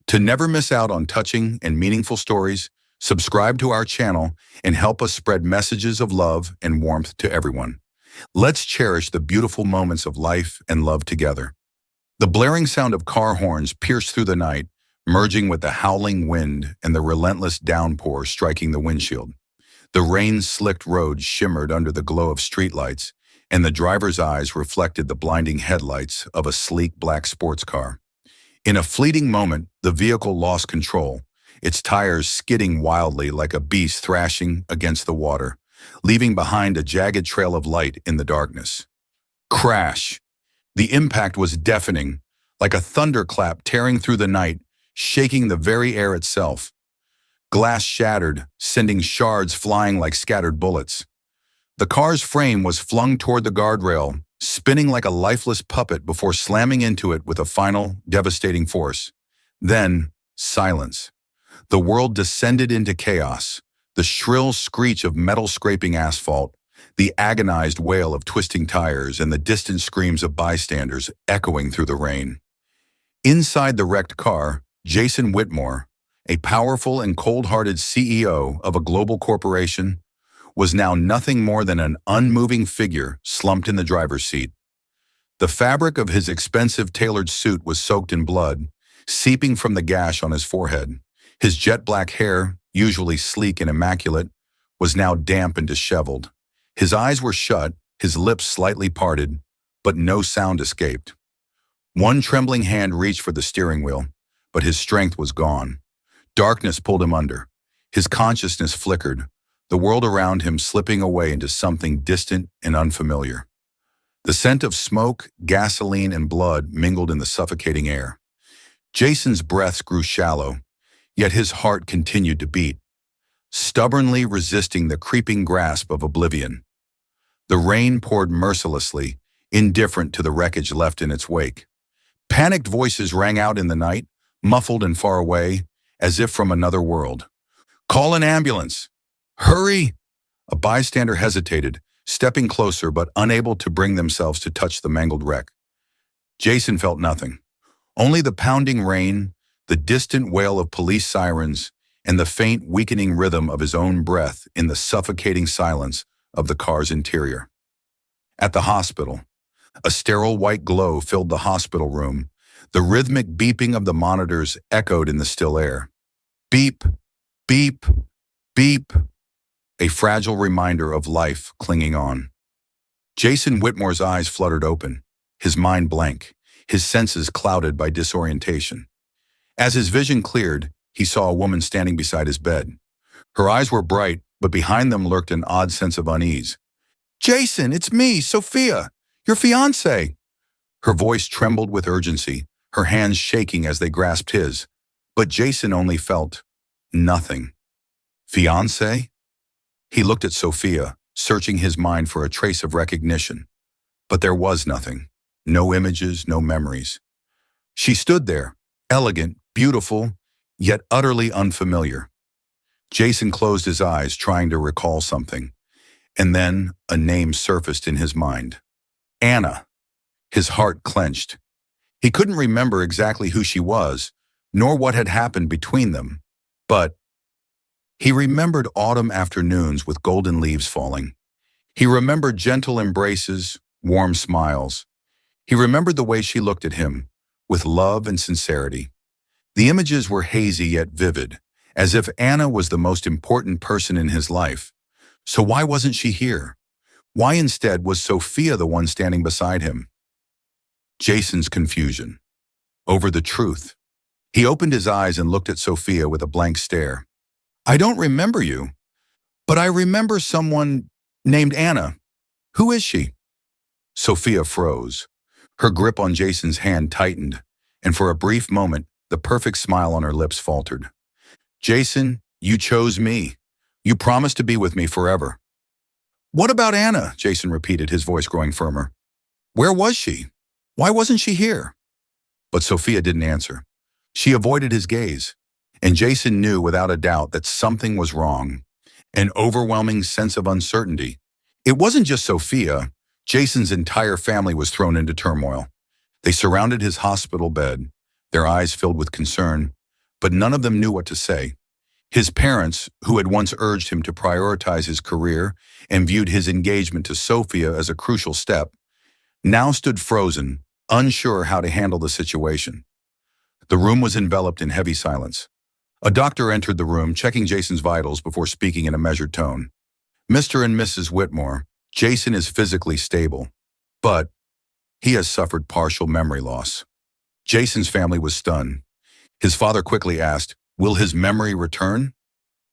To never miss out on touching and meaningful stories, subscribe to our channel and help us spread messages of love and warmth to everyone. Let's cherish the beautiful moments of life and love together. The blaring sound of car horns pierced through the night, merging with the howling wind and the relentless downpour striking the windshield. The rain-slicked road shimmered under the glow of streetlights, and the driver's eyes reflected the blinding headlights of a sleek black sports car. In a fleeting moment, the vehicle lost control, its tires skidding wildly like a beast thrashing against the water, leaving behind a jagged trail of light in the darkness. Crash! The impact was deafening, like a thunderclap tearing through the night, shaking the very air itself. Glass shattered, sending shards flying like scattered bullets. The car's frame was flung toward the guardrail, spinning like a lifeless puppet before slamming into it with a final, devastating force. Then, silence. The world descended into chaos, the shrill screech of metal scraping asphalt, the agonized wail of twisting tires, and the distant screams of bystanders echoing through the rain. Inside the wrecked car, Jason Whitmore, a powerful and cold-hearted CEO of a global corporation, was now nothing more than an unmoving figure slumped in the driver's seat. The fabric of his expensive tailored suit was soaked in blood, seeping from the gash on his forehead. His jet-black hair, usually sleek and immaculate, was now damp and disheveled. His eyes were shut, his lips slightly parted, but no sound escaped. One trembling hand reached for the steering wheel, but his strength was gone. Darkness pulled him under. His consciousness flickered, the world around him slipping away into something distant and unfamiliar. The scent of smoke, gasoline, and blood mingled in the suffocating air. Jason's breaths grew shallow, yet his heart continued to beat, stubbornly resisting the creeping grasp of oblivion. The rain poured mercilessly, indifferent to the wreckage left in its wake. Panicked voices rang out in the night, muffled and far away, as if from another world. "Call an ambulance! Hurry!" A bystander hesitated, stepping closer but unable to bring themselves to touch the mangled wreck. Jason felt nothing. Only the pounding rain, the distant wail of police sirens, and the faint, weakening rhythm of his own breath in the suffocating silence of the car's interior. At the hospital, a sterile white glow filled the hospital room. The rhythmic beeping of the monitors echoed in the still air. Beep, beep, beep. A fragile reminder of life clinging on. Jason Whitmore's eyes fluttered open, his mind blank, his senses clouded by disorientation. As his vision cleared, he saw a woman standing beside his bed. Her eyes were bright, but behind them lurked an odd sense of unease. "Jason, it's me, Sophia, your fiancée." Her voice trembled with urgency, her hands shaking as they grasped his. But Jason only felt nothing. Fiancée? He looked at Sophia, searching his mind for a trace of recognition. But there was nothing. No images, no memories. She stood there, elegant, beautiful, yet utterly unfamiliar. Jason closed his eyes, trying to recall something. And then a name surfaced in his mind. Anna. His heart clenched. He couldn't remember exactly who she was, nor what had happened between them. But he remembered autumn afternoons with golden leaves falling. He remembered gentle embraces, warm smiles. He remembered the way she looked at him, with love and sincerity. The images were hazy yet vivid, as if Anna was the most important person in his life. So why wasn't she here? Why instead was Sophia the one standing beside him? Jason's confusion. Over the truth. He opened his eyes and looked at Sophia with a blank stare. "I don't remember you, but I remember someone named Anna. Who is she?" Sophia froze. Her grip on Jason's hand tightened, and for a brief moment, the perfect smile on her lips faltered. "Jason, you chose me. You promised to be with me forever." "What about Anna?" Jason repeated, his voice growing firmer. "Where was she? Why wasn't she here?" But Sophia didn't answer. She avoided his gaze, and Jason knew without a doubt that something was wrong. An overwhelming sense of uncertainty. It wasn't just Sophia. Jason's entire family was thrown into turmoil. They surrounded his hospital bed, their eyes filled with concern, but none of them knew what to say. His parents, who had once urged him to prioritize his career and viewed his engagement to Sophia as a crucial step, now stood frozen, unsure how to handle the situation. The room was enveloped in heavy silence. A doctor entered the room, checking Jason's vitals before speaking in a measured tone. "Mr. and Mrs. Whitmore, Jason is physically stable, but he has suffered partial memory loss." Jason's family was stunned. His father quickly asked, "Will his memory return?"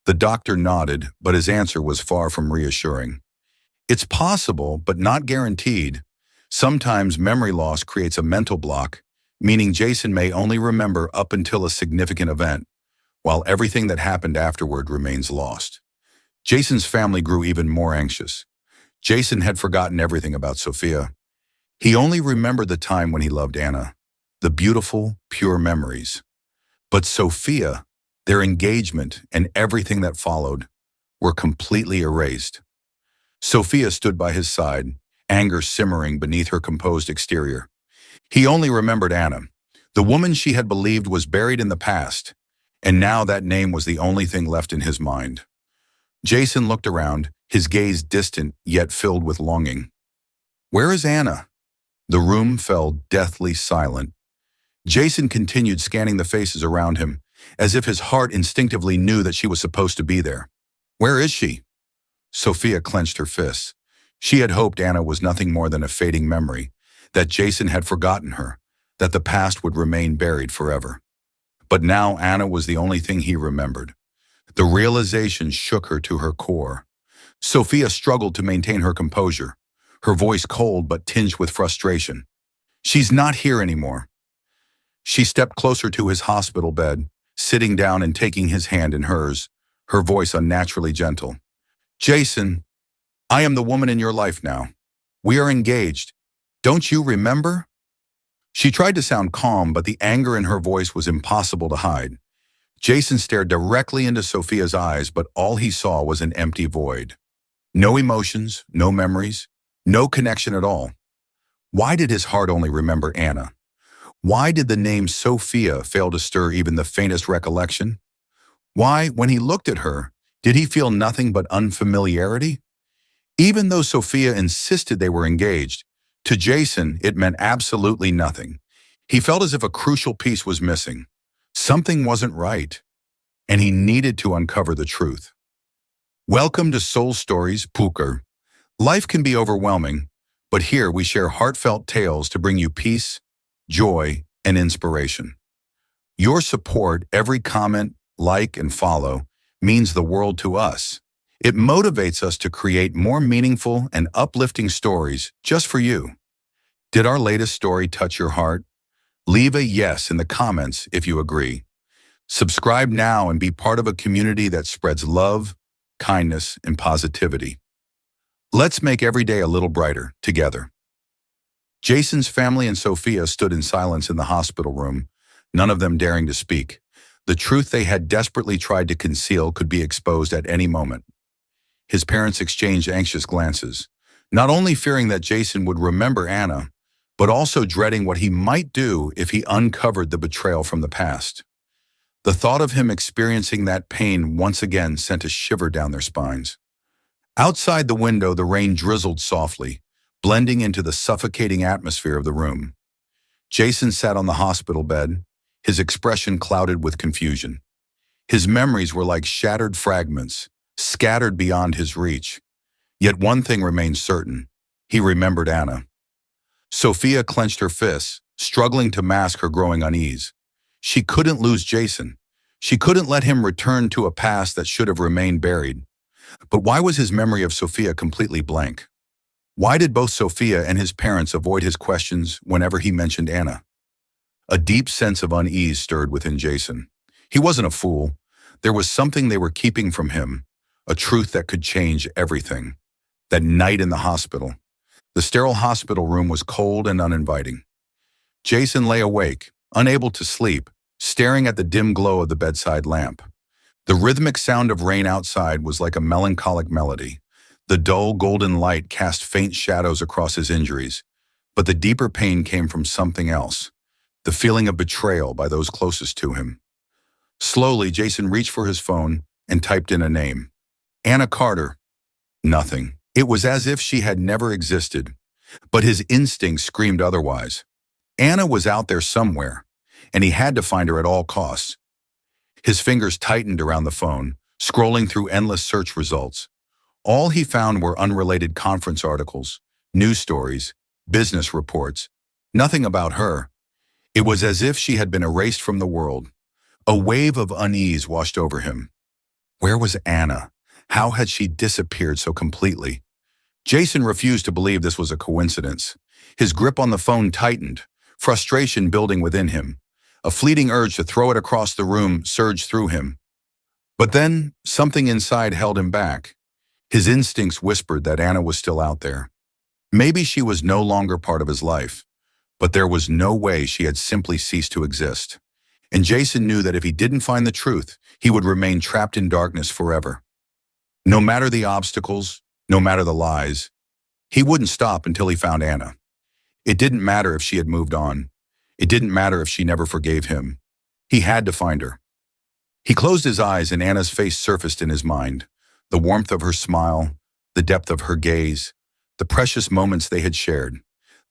The doctor nodded, but his answer was far from reassuring. "It's possible, but not guaranteed. Sometimes memory loss creates a mental block, meaning Jason may only remember up until a significant event, while everything that happened afterward remains lost." Jason's family grew even more anxious. Jason had forgotten everything about Sophia. He only remembered the time when he loved Anna, the beautiful, pure memories. But Sophia, their engagement, and everything that followed were completely erased. Sophia stood by his side, anger simmering beneath her composed exterior. He only remembered Anna, the woman she had believed was buried in the past, and now that name was the only thing left in his mind. Jason looked around, his gaze distant yet filled with longing. "Where is Anna?" The room fell deathly silent. Jason continued scanning the faces around him, as if his heart instinctively knew that she was supposed to be there. "Where is she?" Sophia clenched her fists. She had hoped Anna was nothing more than a fading memory, that Jason had forgotten her, that the past would remain buried forever. But now Anna was the only thing he remembered. The realization shook her to her core. Sophia struggled to maintain her composure. her voice cold but tinged with frustration. "She's not here anymore." She stepped closer to his hospital bed, sitting down and taking his hand in hers, her voice unnaturally gentle. "Jason, I am the woman in your life now. We are engaged. Don't you remember?" She tried to sound calm, but the anger in her voice was impossible to hide. Jason stared directly into Sophia's eyes, but all he saw was an empty void. No emotions, no memories, no connection at all. Why did his heart only remember Anna? Why did the name Sophia fail to stir even the faintest recollection? Why, when he looked at her, did he feel nothing but unfamiliarity? Even though Sophia insisted they were engaged, to Jason it meant absolutely nothing. He felt as if a crucial piece was missing. Something wasn't right, and he needed to uncover the truth. Welcome to Soul Stories, Puker. Life can be overwhelming, but here we share heartfelt tales to bring you peace, joy, and inspiration. Your support, every comment, like, and follow, means the world to us. It motivates us to create more meaningful and uplifting stories just for you. Did our latest story touch your heart? Leave a yes in the comments if you agree. Subscribe now and be part of a community that spreads love, kindness, and positivity. Let's make every day a little brighter together. Jason's family and Sophia stood in silence in the hospital room, none of them daring to speak. The truth they had desperately tried to conceal could be exposed at any moment. His parents exchanged anxious glances, not only fearing that Jason would remember Anna, but also dreading what he might do if he uncovered the betrayal from the past. The thought of him experiencing that pain once again sent a shiver down their spines. Outside the window, the rain drizzled softly, blending into the suffocating atmosphere of the room. Jason sat on the hospital bed, his expression clouded with confusion. His memories were like shattered fragments, scattered beyond his reach. Yet one thing remained certain: he remembered Anna. Sophia clenched her fists, struggling to mask her growing unease. She couldn't lose Jason. She couldn't let him return to a past that should have remained buried. But why was his memory of Sophia completely blank? Why did both Sophia and his parents avoid his questions whenever he mentioned Anna? A deep sense of unease stirred within Jason. He wasn't a fool. There was something they were keeping from him, a truth that could change everything. That night in the hospital. The sterile hospital room was cold and uninviting. Jason lay awake, unable to sleep, staring at the dim glow of the bedside lamp. The rhythmic sound of rain outside was like a melancholic melody. The dull golden light cast faint shadows across his injuries, but the deeper pain came from something else, the feeling of betrayal by those closest to him. Slowly, Jason reached for his phone and typed in a name. Anna Carter. Nothing. It was as if she had never existed, but his instincts screamed otherwise. Anna was out there somewhere, and he had to find her at all costs. His fingers tightened around the phone, scrolling through endless search results. All he found were unrelated conference articles, news stories, business reports. Nothing about her. It was as if she had been erased from the world. A wave of unease washed over him. Where was Anna? How had she disappeared so completely? Jason refused to believe this was a coincidence. His grip on the phone tightened, frustration building within him. A fleeting urge to throw it across the room surged through him. But then, something inside held him back. His instincts whispered that Anna was still out there. Maybe she was no longer part of his life, but there was no way she had simply ceased to exist. And Jason knew that if he didn't find the truth, he would remain trapped in darkness forever. No matter the obstacles, no matter the lies, he wouldn't stop until he found Anna. It didn't matter if she had moved on. It didn't matter if she never forgave him. He had to find her. He closed his eyes and Anna's face surfaced in his mind. The warmth of her smile, the depth of her gaze, the precious moments they had shared.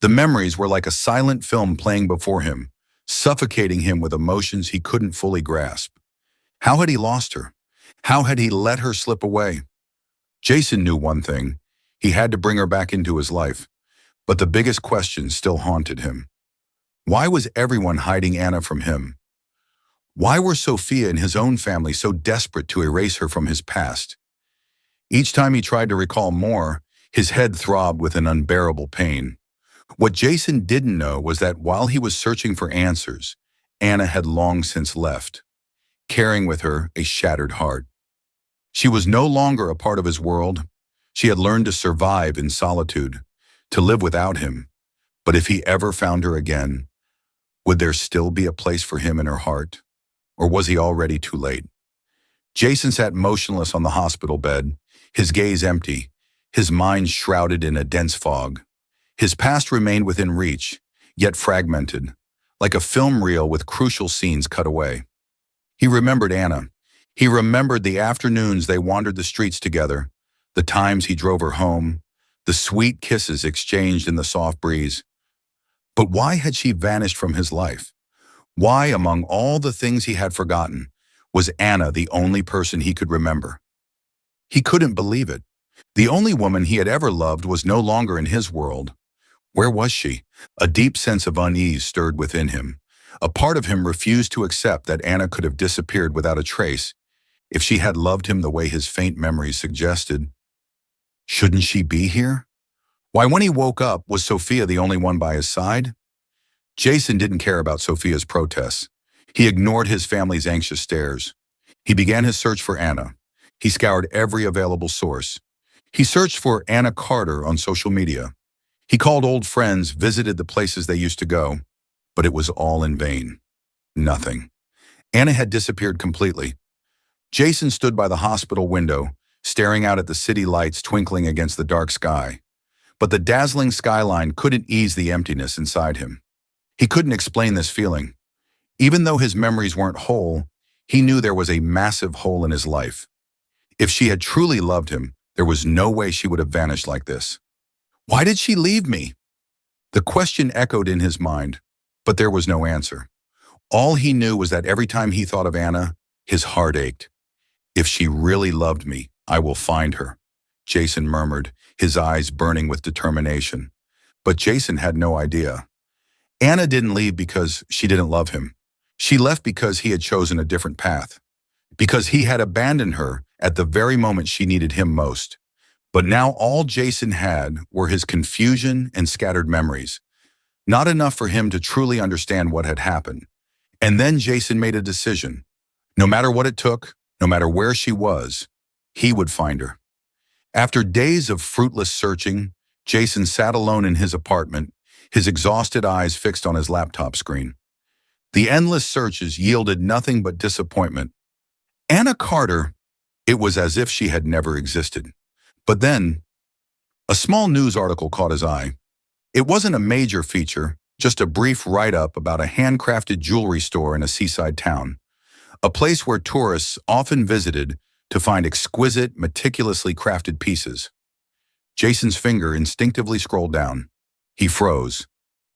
The memories were like a silent film playing before him, suffocating him with emotions he couldn't fully grasp. How had he lost her? How had he let her slip away? Jason knew one thing. He had to bring her back into his life. But the biggest question still haunted him. Why was everyone hiding Anna from him? Why were Sophia and his own family so desperate to erase her from his past? Each time he tried to recall more, His head throbbed with an unbearable pain. What Jason didn't know was that while he was searching for answers, Anna had long since left, carrying with her a shattered heart. She was no longer a part of his world. She had learned to survive in solitude, to live without him. But if he ever found her again, would there still be a place for him in her heart? Or was he already too late? Jason sat motionless on the hospital bed, his gaze empty, his mind shrouded in a dense fog. His past remained within reach, yet fragmented, like a film reel with crucial scenes cut away. He remembered Anna. He remembered the afternoons they wandered the streets together, the times he drove her home, the sweet kisses exchanged in the soft breeze. But why had she vanished from his life? Why, among all the things he had forgotten, was Anna the only person he could remember? He couldn't believe it. The only woman he had ever loved was no longer in his world. Where was she? A deep sense of unease stirred within him. A part of him refused to accept that Anna could have disappeared without a trace if she had loved him the way his faint memories suggested. Shouldn't she be here? Why, when he woke up, was Sophia the only one by his side? Jason didn't care about Sophia's protests. He ignored his family's anxious stares. He began his search for Anna. He scoured every available source. He searched for Anna Carter on social media. He called old friends, visited the places they used to go, but it was all in vain. Nothing. Anna had disappeared completely. Jason stood by the hospital window, staring out at the city lights twinkling against the dark sky. But the dazzling skyline couldn't ease the emptiness inside him. He couldn't explain this feeling. Even though his memories weren't whole, he knew there was a massive hole in his life. If she had truly loved him, there was no way she would have vanished like this. Why did she leave me? The question echoed in his mind, but there was no answer. All he knew was that every time he thought of Anna, his heart ached. If she really loved me, I will find her, Jason murmured, his eyes burning with determination. But Jason had no idea. Anna didn't leave because she didn't love him. She left because he had chosen a different path, because he had abandoned her at the very moment she needed him most. But now all Jason had were his confusion and scattered memories, not enough for him to truly understand what had happened. And then Jason made a decision. No matter what it took, no matter where she was, he would find her. After days of fruitless searching, Jason sat alone in his apartment, his exhausted eyes fixed on his laptop screen. The endless searches yielded nothing but disappointment. Anna Carter, it was as if she had never existed. But then, a small news article caught his eye. It wasn't a major feature, just a brief write-up about a handcrafted jewelry store in a seaside town, a place where tourists often visited to find exquisite, meticulously crafted pieces. Jason's finger instinctively scrolled down. He froze.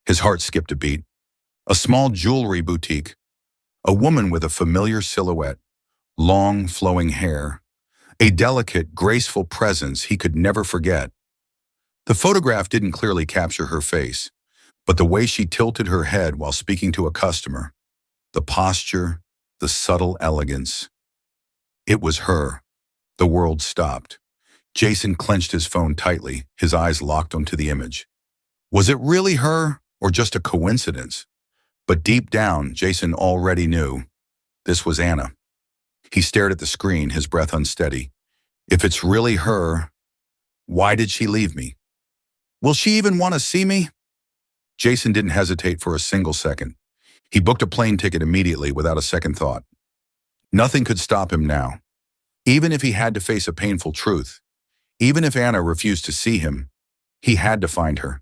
His heart skipped a beat. A small jewelry boutique. A woman with a familiar silhouette. Long, flowing hair. A delicate, graceful presence he could never forget. The photograph didn't clearly capture her face, but the way she tilted her head while speaking to a customer, the posture, the subtle elegance. It was her. The world stopped. Jason clenched his phone tightly, his eyes locked onto the image. Was it really her, or just a coincidence? But deep down, Jason already knew. This was Anna. He stared at the screen, his breath unsteady. If it's really her, why did she leave me? Will she even want to see me? Jason didn't hesitate for a single second. He booked a plane ticket immediately without a second thought. Nothing could stop him now. Even if he had to face a painful truth, even if Anna refused to see him, he had to find her.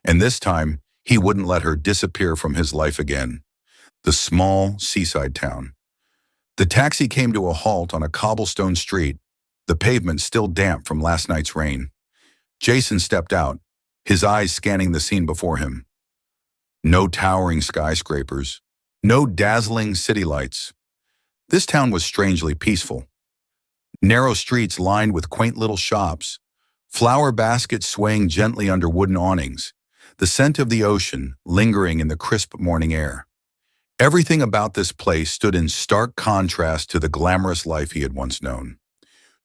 And this time, he wouldn't let her disappear from his life again. The small seaside town. The taxi came to a halt on a cobblestone street, the pavement still damp from last night's rain. Jason stepped out, his eyes scanning the scene before him. No towering skyscrapers, no dazzling city lights. This town was strangely peaceful. Narrow streets lined with quaint little shops, flower baskets swaying gently under wooden awnings, the scent of the ocean lingering in the crisp morning air. Everything about this place stood in stark contrast to the glamorous life he had once known.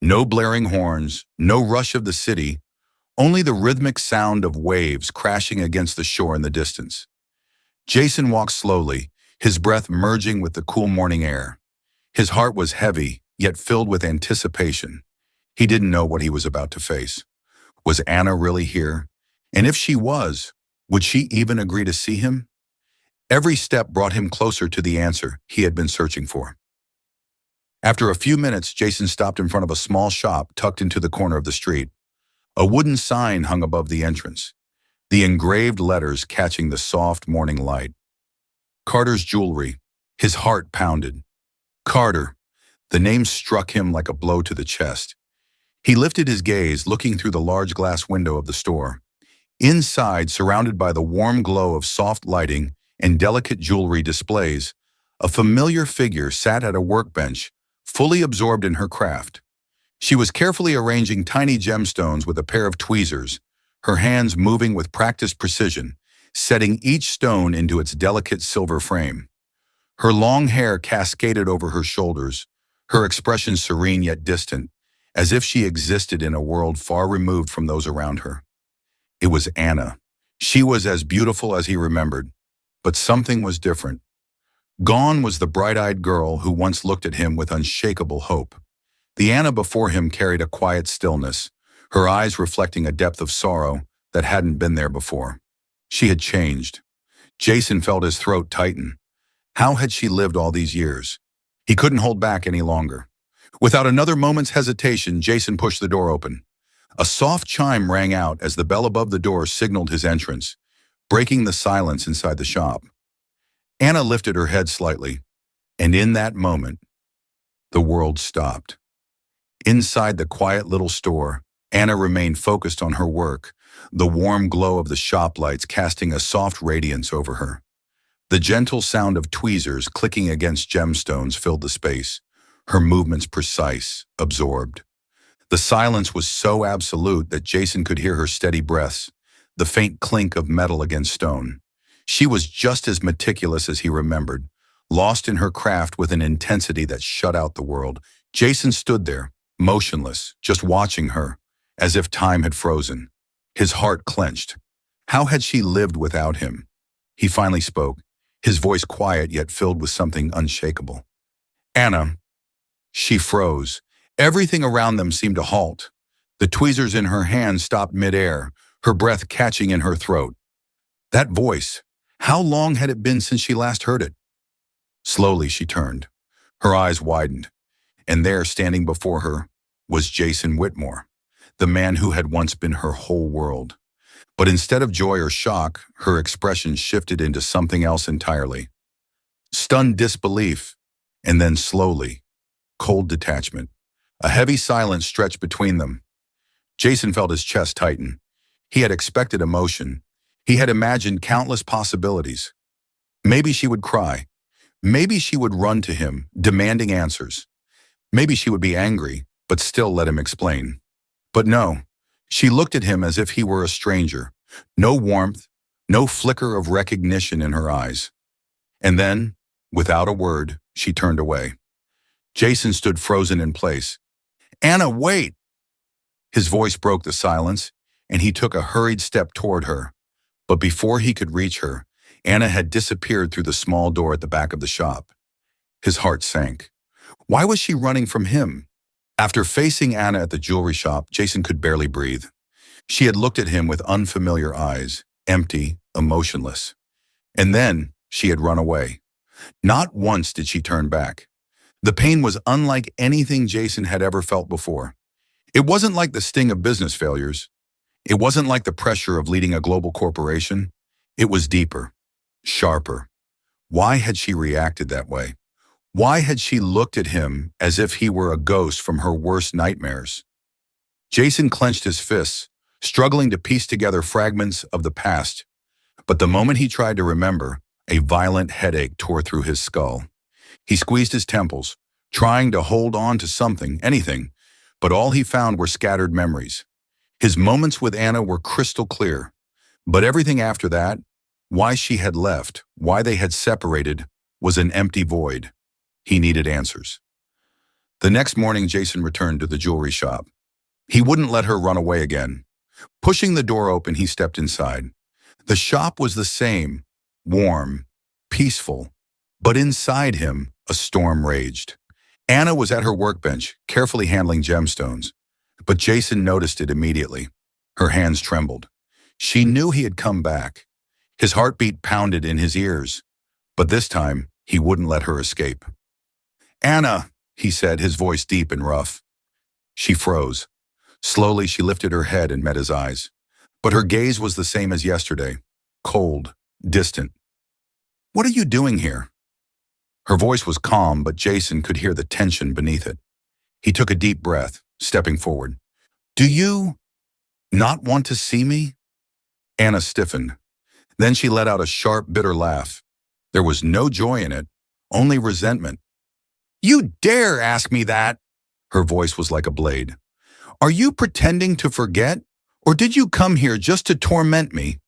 No blaring horns, no rush of the city, only the rhythmic sound of waves crashing against the shore in the distance. Jason walked slowly, his breath merging with the cool morning air. His heart was heavy, yet filled with anticipation. He didn't know what he was about to face. Was Anna really here? And if she was, would she even agree to see him? Every step brought him closer to the answer he had been searching for. After a few minutes, Jason stopped in front of a small shop tucked into the corner of the street. A wooden sign hung above the entrance, the engraved letters catching the soft morning light. Carter's Jewelry. His heart pounded. Carter. The name struck him like a blow to the chest. He lifted his gaze, looking through the large glass window of the store. Inside, surrounded by the warm glow of soft lighting and delicate jewelry displays, a familiar figure sat at a workbench, fully absorbed in her craft. She was carefully arranging tiny gemstones with a pair of tweezers, her hands moving with practiced precision, setting each stone into its delicate silver frame. Her long hair cascaded over her shoulders, her expression serene yet distant, as if she existed in a world far removed from those around her. It was Anna. She was as beautiful as he remembered, but something was different. Gone was the bright-eyed girl who once looked at him with unshakable hope. The Anna before him carried a quiet stillness, her eyes reflecting a depth of sorrow that hadn't been there before. She had changed. Jason felt his throat tighten. How had she lived all these years? He couldn't hold back any longer. Without another moment's hesitation, Jason pushed the door open. A soft chime rang out as the bell above the door signaled his entrance, breaking the silence inside the shop. Anna lifted her head slightly, and in that moment, the world stopped. Inside the quiet little store, Anna remained focused on her work, the warm glow of the shop lights casting a soft radiance over her. The gentle sound of tweezers clicking against gemstones filled the space, her movements precise, absorbed. The silence was so absolute that Jason could hear her steady breaths, the faint clink of metal against stone. She was just as meticulous as he remembered, lost in her craft with an intensity that shut out the world. Jason stood there, motionless, just watching her, as if time had frozen. His heart clenched. How had she lived without him? He finally spoke, his voice quiet yet filled with something unshakable. Anna. She froze. Everything around them seemed to halt. The tweezers in her hand stopped midair, her breath catching in her throat. That voice, how long had it been since she last heard it? Slowly she turned. Her eyes widened, and there, standing before her, was Jason Whitmore, the man who had once been her whole world. But instead of joy or shock, her expression shifted into something else entirely. Stunned disbelief, and then slowly, cold detachment. A heavy silence stretched between them. Jason felt his chest tighten. He had expected emotion. He had imagined countless possibilities. Maybe she would cry. Maybe she would run to him, demanding answers. Maybe she would be angry, but still let him explain. But no, she looked at him as if he were a stranger. No warmth, no flicker of recognition in her eyes. And then, without a word, she turned away. Jason stood frozen in place. Anna, wait! His voice broke the silence, and he took a hurried step toward her. But before he could reach her, Anna had disappeared through the small door at the back of the shop. His heart sank. Why was she running from him? After facing Anna at the jewelry shop, Jason could barely breathe. She had looked at him with unfamiliar eyes, empty, emotionless. And then she had run away. Not once did she turn back. The pain was unlike anything Jason had ever felt before. It wasn't like the sting of business failures. It wasn't like the pressure of leading a global corporation. It was deeper, sharper. Why had she reacted that way? Why had she looked at him as if he were a ghost from her worst nightmares? Jason clenched his fists, struggling to piece together fragments of the past. But the moment he tried to remember, a violent headache tore through his skull. He squeezed his temples, trying to hold on to something, anything, but all he found were scattered memories. His moments with Anna were crystal clear, but everything after that, why she had left, why they had separated, was an empty void. He needed answers. The next morning, Jason returned to the jewelry shop. He wouldn't let her run away again. Pushing the door open, he stepped inside. The shop was the same, warm, peaceful, but inside him, a storm raged. Anna was at her workbench, carefully handling gemstones, but Jason noticed it immediately. Her hands trembled. She knew he had come back. His heartbeat pounded in his ears, but this time he wouldn't let her escape. "Anna," he said, his voice deep and rough. She froze. Slowly, she lifted her head and met his eyes. But her gaze was the same as yesterday, cold, distant. "What are you doing here?" Her voice was calm, but Jason could hear the tension beneath it. He took a deep breath, stepping forward. "Do you not want to see me?" Anna stiffened. Then she let out a sharp, bitter laugh. There was no joy in it, only resentment. "You dare ask me that?" Her voice was like a blade. "Are you pretending to forget? Or did you come here just to torment me?"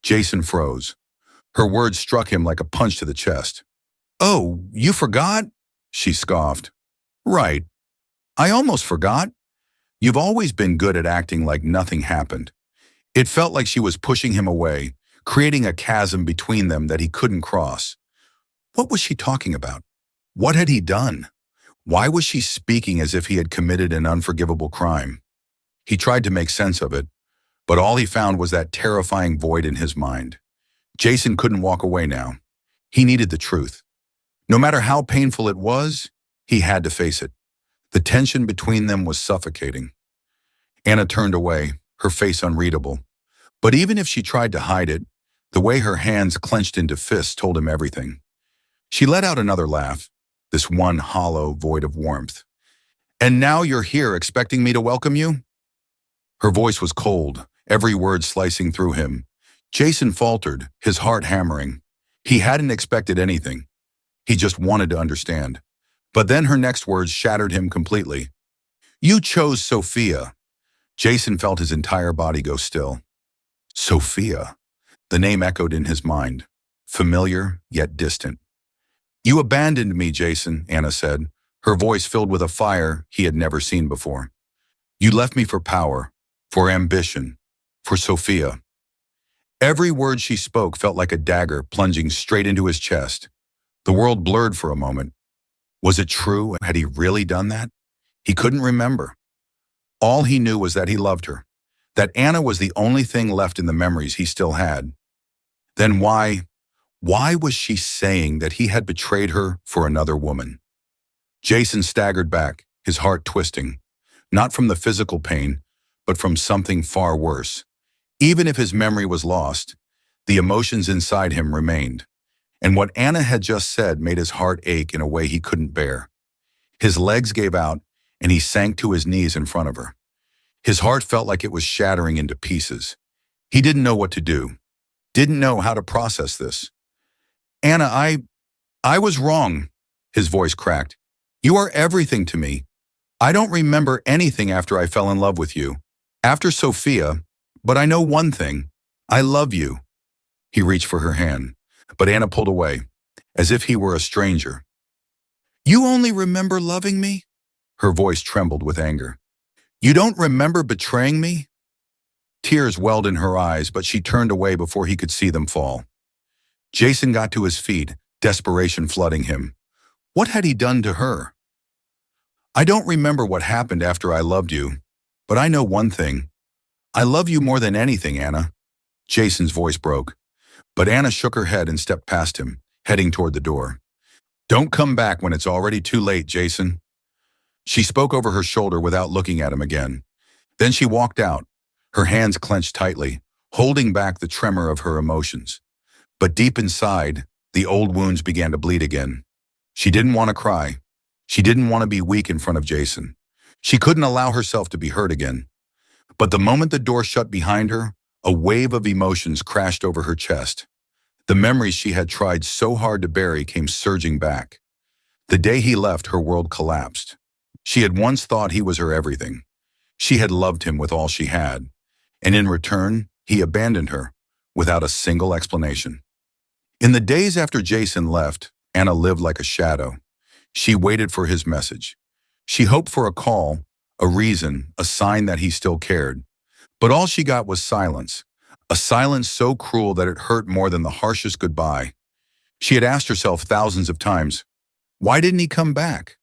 Jason froze. Her words struck him like a punch to the chest. "Oh, you forgot?" She scoffed. "Right. I almost forgot. You've always been good at acting like nothing happened." It felt like she was pushing him away, creating a chasm between them that he couldn't cross. What was she talking about? What had he done? Why was she speaking as if he had committed an unforgivable crime? He tried to make sense of it, but all he found was that terrifying void in his mind. Jason couldn't walk away now. He needed the truth. No matter how painful it was, he had to face it. The tension between them was suffocating. Anna turned away, her face unreadable. But even if she tried to hide it, the way her hands clenched into fists told him everything. She let out another laugh, this one hollow void of warmth. "And now you're here expecting me to welcome you?" Her voice was cold, every word slicing through him. Jason faltered, his heart hammering. He hadn't expected anything. He just wanted to understand. But then her next words shattered him completely. "You chose Sophia." Jason felt his entire body go still. Sophia. The name echoed in his mind, familiar yet distant. "You abandoned me, Jason," Anna said, her voice filled with a fire he had never seen before. "You left me for power, for ambition, for Sophia." Every word she spoke felt like a dagger plunging straight into his chest. The world blurred for a moment. Was it true? Had he really done that? He couldn't remember. All he knew was that he loved her, that Anna was the only thing left in the memories he still had. Then why was she saying that he had betrayed her for another woman? Jason staggered back, his heart twisting, not from the physical pain, but from something far worse. Even if his memory was lost, the emotions inside him remained. And what Anna had just said made his heart ache in a way he couldn't bear. His legs gave out, and he sank to his knees in front of her. His heart felt like it was shattering into pieces. He didn't know what to do, didn't know how to process this. "Anna, I was wrong," his voice cracked. "You are everything to me. I don't remember anything after I fell in love with you, after Sophia, but I know one thing. I love you." He reached for her hand, but Anna pulled away, as if he were a stranger. "You only remember loving me?" Her voice trembled with anger. "You don't remember betraying me?" Tears welled in her eyes, but she turned away before he could see them fall. Jason got to his feet, desperation flooding him. What had he done to her? "I don't remember what happened after I loved you, but I know one thing. I love you more than anything, Anna." Jason's voice broke, but Anna shook her head and stepped past him, heading toward the door. "Don't come back when it's already too late, Jason." She spoke over her shoulder without looking at him again. Then she walked out, her hands clenched tightly, holding back the tremor of her emotions. But deep inside, the old wounds began to bleed again. She didn't want to cry. She didn't want to be weak in front of Jason. She couldn't allow herself to be hurt again. But the moment the door shut behind her, a wave of emotions crashed over her chest. The memories she had tried so hard to bury came surging back. The day he left, her world collapsed. She had once thought he was her everything. She had loved him with all she had. And in return, he abandoned her, without a single explanation. In the days after Jason left, Anna lived like a shadow. She waited for his message. She hoped for a call, a reason, a sign that he still cared. But all she got was silence, a silence so cruel that it hurt more than the harshest goodbye. She had asked herself thousands of times, why didn't he come back?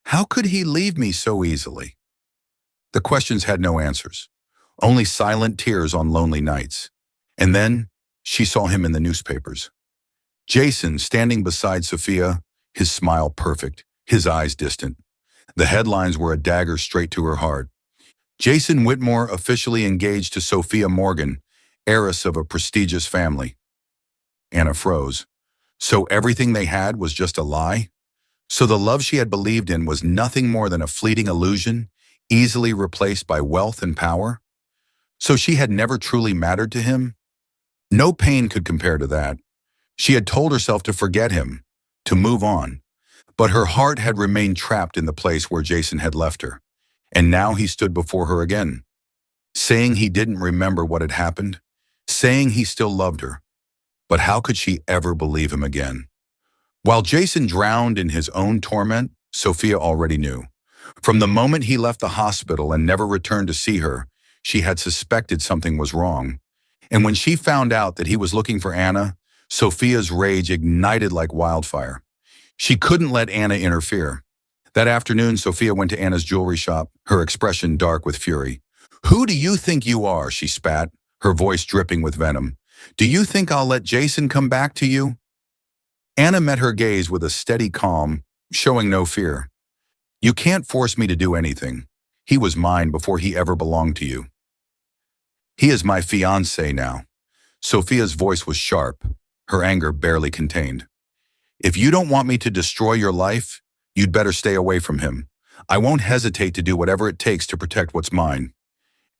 How could he leave me so easily? The questions had no answers, only silent tears on lonely nights. And then she saw him in the newspapers. Jason standing beside Sophia, his smile perfect, his eyes distant. The headlines were a dagger straight to her heart. Jason Whitmore officially engaged to Sophia Morgan, heiress of a prestigious family. Anna froze. So everything they had was just a lie? So the love she had believed in was nothing more than a fleeting illusion, easily replaced by wealth and power? So she had never truly mattered to him? No pain could compare to that. She had told herself to forget him, to move on. But her heart had remained trapped in the place where Jason had left her. And now he stood before her again, saying he didn't remember what had happened, saying he still loved her. But how could she ever believe him again? While Jason drowned in his own torment, Sophia already knew. From the moment he left the hospital and never returned to see her, she had suspected something was wrong. And when she found out that he was looking for Anna, Sophia's rage ignited like wildfire. She couldn't let Anna interfere. That afternoon, Sophia went to Anna's jewelry shop, her expression dark with fury. "Who do you think you are?" she spat, her voice dripping with venom. "Do you think I'll let Jason come back to you?" Anna met her gaze with a steady calm, showing no fear. "You can't force me to do anything. He was mine before he ever belonged to you." "He is my fiancé now." Sophia's voice was sharp, her anger barely contained. "If you don't want me to destroy your life, you'd better stay away from him. I won't hesitate to do whatever it takes to protect what's mine."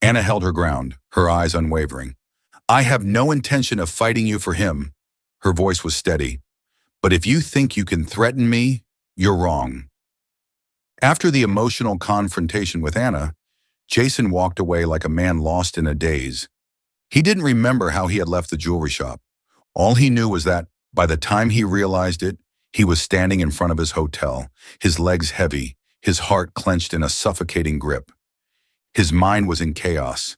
Anna held her ground, her eyes unwavering. "I have no intention of fighting you for him." Her voice was steady. "But if you think you can threaten me, you're wrong." After the emotional confrontation with Anna, Jason walked away like a man lost in a daze. He didn't remember how he had left the jewelry shop. All he knew was that, by the time he realized it, he was standing in front of his hotel, his legs heavy, his heart clenched in a suffocating grip. His mind was in chaos.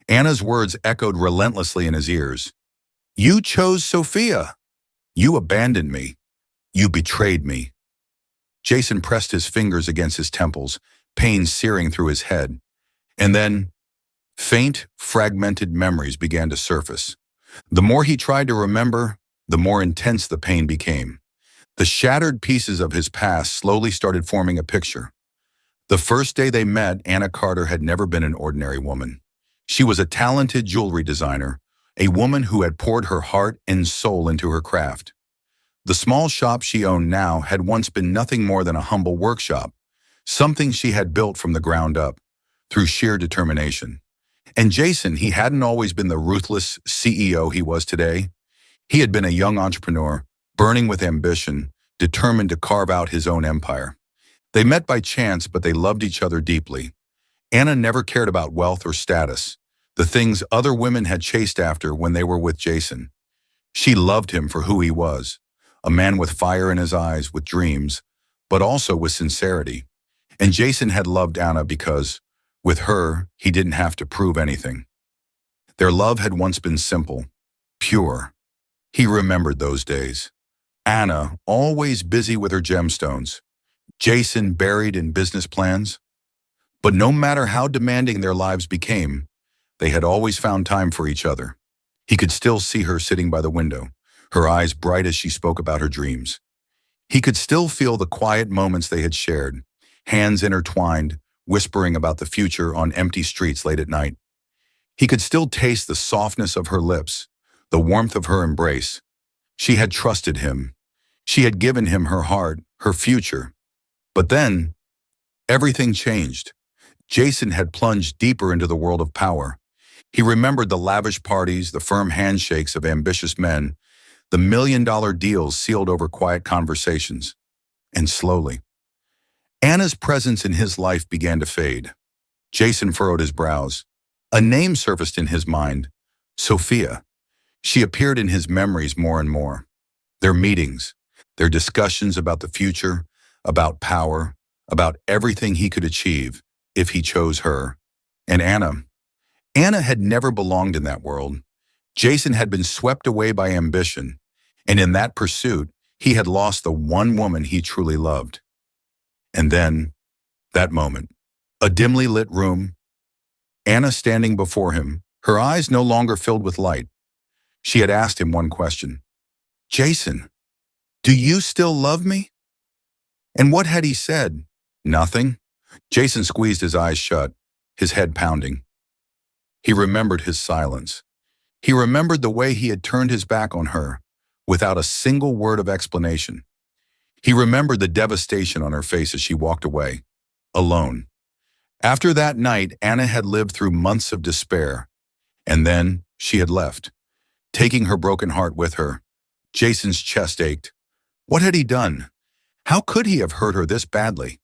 Anna's words echoed relentlessly in his ears. "You chose Sophia. You abandoned me. You betrayed me." Jason pressed his fingers against his temples, pain searing through his head. And then, faint, fragmented memories began to surface. The more he tried to remember, the more intense the pain became. The shattered pieces of his past slowly started forming a picture. The first day they met, Anna Carter had never been an ordinary woman. She was a talented jewelry designer, a woman who had poured her heart and soul into her craft. The small shop she owned now had once been nothing more than a humble workshop, something she had built from the ground up, through sheer determination. And Jason, he hadn't always been the ruthless CEO he was today. He had been a young entrepreneur, burning with ambition, determined to carve out his own empire. They met by chance, but they loved each other deeply. Anna never cared about wealth or status, the things other women had chased after when they were with Jason. She loved him for who he was, a man with fire in his eyes, with dreams, but also with sincerity. And Jason had loved Anna because, with her, he didn't have to prove anything. Their love had once been simple, pure. He remembered those days. Anna, always busy with her gemstones. Jason buried in business plans. But no matter how demanding their lives became, they had always found time for each other. He could still see her sitting by the window, her eyes bright as she spoke about her dreams. He could still feel the quiet moments they had shared, hands intertwined, whispering about the future on empty streets late at night. He could still taste the softness of her lips, the warmth of her embrace. She had trusted him. She had given him her heart, her future. But then, everything changed. Jason had plunged deeper into the world of power. He remembered the lavish parties, the firm handshakes of ambitious men, the million-dollar deals sealed over quiet conversations. And slowly, Anna's presence in his life began to fade. Jason furrowed his brows. A name surfaced in his mind, Sophia. She appeared in his memories more and more. Their meetings, their discussions about the future, about power, about everything he could achieve if he chose her. And Anna. Anna had never belonged in that world. Jason had been swept away by ambition, and in that pursuit, he had lost the one woman he truly loved. And then, that moment, a dimly lit room, Anna standing before him, her eyes no longer filled with light. She had asked him one question. "Jason, do you still love me?" And what had he said? Nothing. Jason squeezed his eyes shut, his head pounding. He remembered his silence. He remembered the way he had turned his back on her, without a single word of explanation. He remembered the devastation on her face as she walked away, alone. After that night, Anna had lived through months of despair, and then she had left, taking her broken heart with her. Jason's chest ached. What had he done? How could he have hurt her this badly?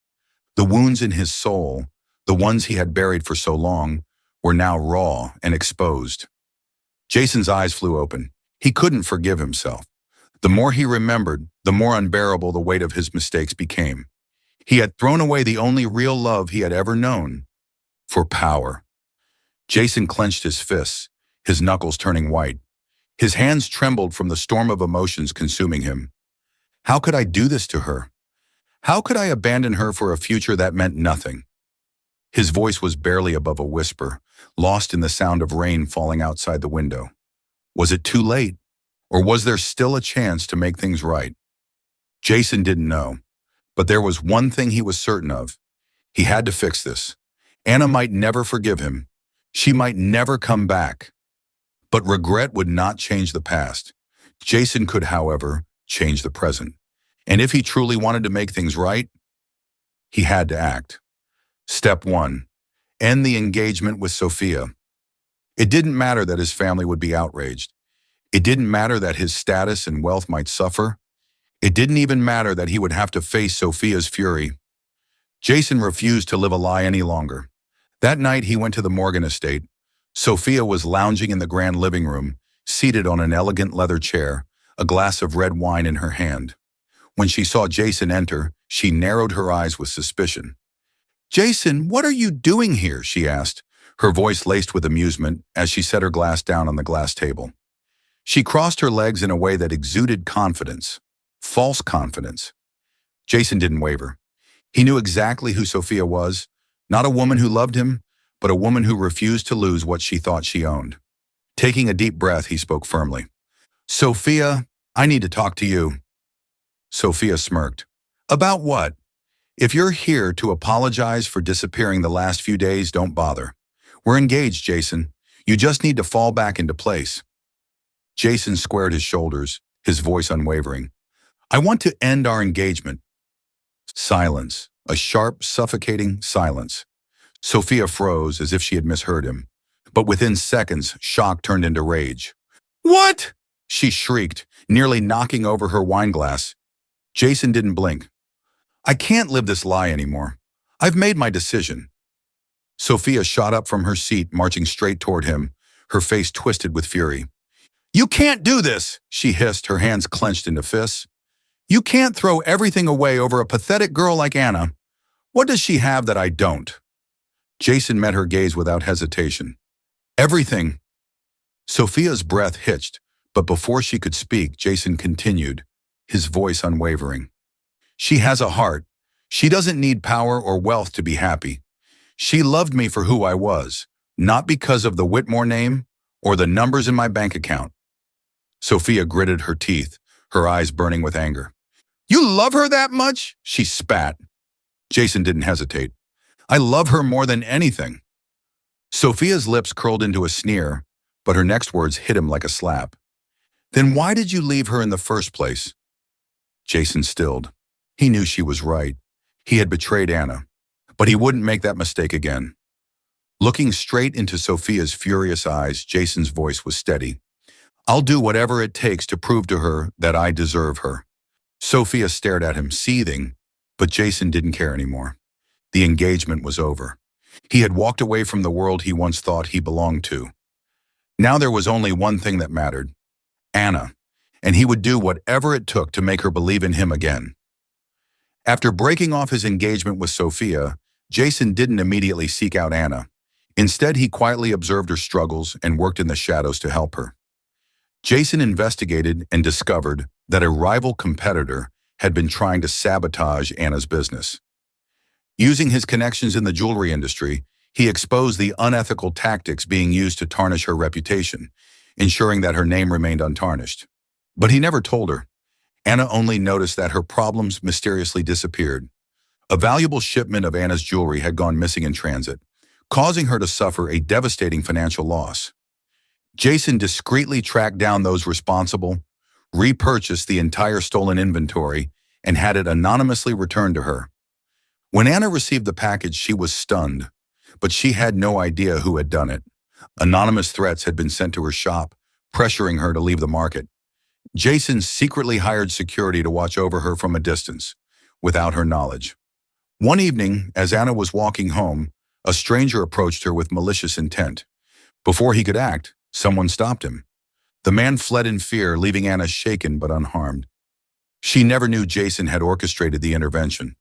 The wounds in his soul, the ones he had buried for so long, were now raw and exposed. Jason's eyes flew open. He couldn't forgive himself. The more he remembered, the more unbearable the weight of his mistakes became. He had thrown away the only real love he had ever known, for power. Jason clenched his fists, his knuckles turning white. His hands trembled from the storm of emotions consuming him. How could I do this to her? How could I abandon her for a future that meant nothing? His voice was barely above a whisper, lost in the sound of rain falling outside the window. Was it too late? Or was there still a chance to make things right? Jason didn't know, but there was one thing he was certain of. He had to fix this. Anna might never forgive him. She might never come back. But regret would not change the past. Jason could, however, change the present. And if he truly wanted to make things right, he had to act. Step 1. End the engagement with Sophia. It didn't matter that his family would be outraged. It didn't matter that his status and wealth might suffer. It didn't even matter that he would have to face Sophia's fury. Jason refused to live a lie any longer. That night he went to the Morgan estate. Sophia was lounging in the grand living room, seated on an elegant leather chair, a glass of red wine in her hand. When she saw Jason enter, she narrowed her eyes with suspicion. "Jason, what are you doing here?" she asked, her voice laced with amusement as she set her glass down on the glass table. She crossed her legs in a way that exuded confidence, false confidence. Jason didn't waver. He knew exactly who Sophia was, not a woman who loved him, but a woman who refused to lose what she thought she owned. Taking a deep breath, he spoke firmly. "Sophia, I need to talk to you." Sophia smirked. "About what? If you're here to apologize for disappearing the last few days, don't bother. We're engaged, Jason. You just need to fall back into place." Jason squared his shoulders, his voice unwavering. "I want to end our engagement." Silence, a sharp, suffocating silence. Sophia froze as if she had misheard him, but within seconds, shock turned into rage. "What?" she shrieked, nearly knocking over her wine glass. Jason didn't blink. "I can't live this lie anymore. I've made my decision." Sophia shot up from her seat, marching straight toward him, her face twisted with fury. "You can't do this," she hissed, her hands clenched into fists. "You can't throw everything away over a pathetic girl like Anna. What does she have that I don't?" Jason met her gaze without hesitation. "Everything." Sophia's breath hitched, but before she could speak, Jason continued, his voice unwavering. "She has a heart. She doesn't need power or wealth to be happy. She loved me for who I was, not because of the Whitmore name or the numbers in my bank account." Sophia gritted her teeth, her eyes burning with anger. "You love her that much?" she spat. Jason didn't hesitate. "I love her more than anything." Sophia's lips curled into a sneer, but her next words hit him like a slap. "Then why did you leave her in the first place?" Jason stilled. He knew she was right. He had betrayed Anna, but he wouldn't make that mistake again. Looking straight into Sophia's furious eyes, Jason's voice was steady. "I'll do whatever it takes to prove to her that I deserve her." Sophia stared at him, seething, but Jason didn't care anymore. The engagement was over. He had walked away from the world he once thought he belonged to. Now there was only one thing that mattered: Anna, and he would do whatever it took to make her believe in him again. After breaking off his engagement with Sophia, Jason didn't immediately seek out Anna. Instead, he quietly observed her struggles and worked in the shadows to help her. Jason investigated and discovered that a rival competitor had been trying to sabotage Anna's business. Using his connections in the jewelry industry, he exposed the unethical tactics being used to tarnish her reputation, ensuring that her name remained untarnished. But he never told her. Anna only noticed that her problems mysteriously disappeared. A valuable shipment of Anna's jewelry had gone missing in transit, causing her to suffer a devastating financial loss. Jason discreetly tracked down those responsible, repurchased the entire stolen inventory, and had it anonymously returned to her. When Anna received the package, she was stunned, but she had no idea who had done it. Anonymous threats had been sent to her shop, pressuring her to leave the market. Jason secretly hired security to watch over her from a distance, without her knowledge. One evening, as Anna was walking home, a stranger approached her with malicious intent. Before he could act, someone stopped him. The man fled in fear, leaving Anna shaken but unharmed. She never knew Jason had orchestrated the intervention.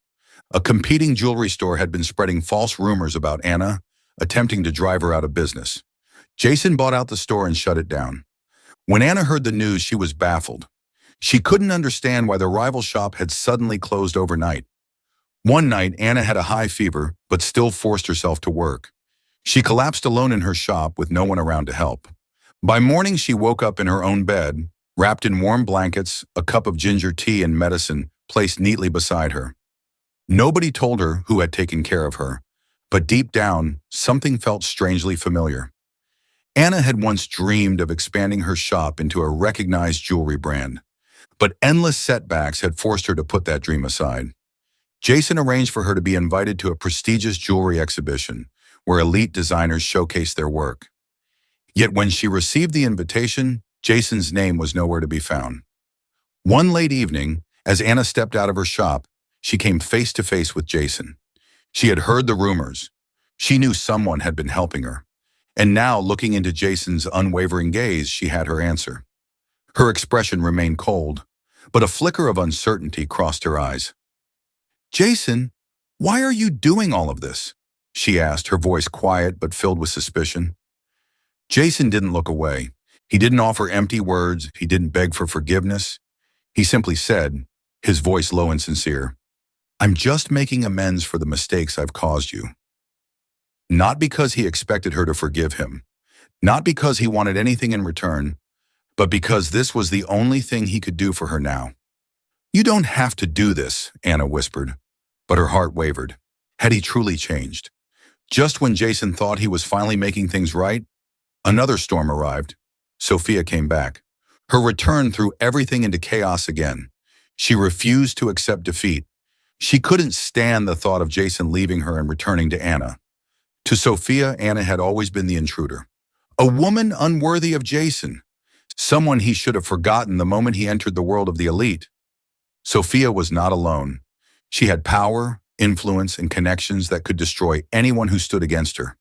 A competing jewelry store had been spreading false rumors about Anna, attempting to drive her out of business. Jason bought out the store and shut it down. When Anna heard the news, she was baffled. She couldn't understand why the rival shop had suddenly closed overnight. One night, Anna had a high fever, but still forced herself to work. She collapsed alone in her shop with no one around to help. By morning, she woke up in her own bed, wrapped in warm blankets, a cup of ginger tea and medicine placed neatly beside her. Nobody told her who had taken care of her, but deep down, something felt strangely familiar. Anna had once dreamed of expanding her shop into a recognized jewelry brand, but endless setbacks had forced her to put that dream aside. Jason arranged for her to be invited to a prestigious jewelry exhibition where elite designers showcased their work. Yet when she received the invitation, Jason's name was nowhere to be found. One late evening, as Anna stepped out of her shop, she came face to face with Jason. She had heard the rumors. She knew someone had been helping her. And now, looking into Jason's unwavering gaze, she had her answer. Her expression remained cold, but a flicker of uncertainty crossed her eyes. "Jason, why are you doing all of this?" she asked, her voice quiet but filled with suspicion. Jason didn't look away. He didn't offer empty words. He didn't beg for forgiveness. He simply said, his voice low and sincere, "I'm just making amends for the mistakes I've caused you." Not because he expected her to forgive him, not because he wanted anything in return, but because this was the only thing he could do for her now. "You don't have to do this," Anna whispered, but her heart wavered. Had he truly changed? Just when Jason thought he was finally making things right, another storm arrived. Sophia came back. Her return threw everything into chaos again. She refused to accept defeat. She couldn't stand the thought of Jason leaving her and returning to Anna. To Sophia, Anna had always been the intruder. A woman unworthy of Jason. Someone he should have forgotten the moment he entered the world of the elite. Sophia was not alone. She had power, influence, and connections that could destroy anyone who stood against her.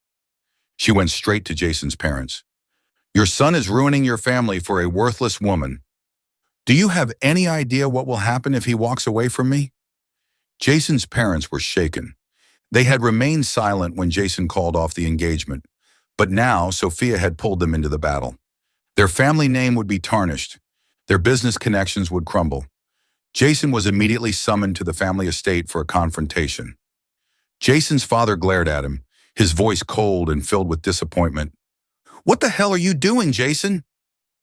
She went straight to Jason's parents. "Your son is ruining your family for a worthless woman. Do you have any idea what will happen if he walks away from me?" Jason's parents were shaken. They had remained silent when Jason called off the engagement, but now Sophia had pulled them into the battle. Their family name would be tarnished. Their business connections would crumble. Jason was immediately summoned to the family estate for a confrontation. Jason's father glared at him, his voice cold and filled with disappointment. "What the hell are you doing, Jason?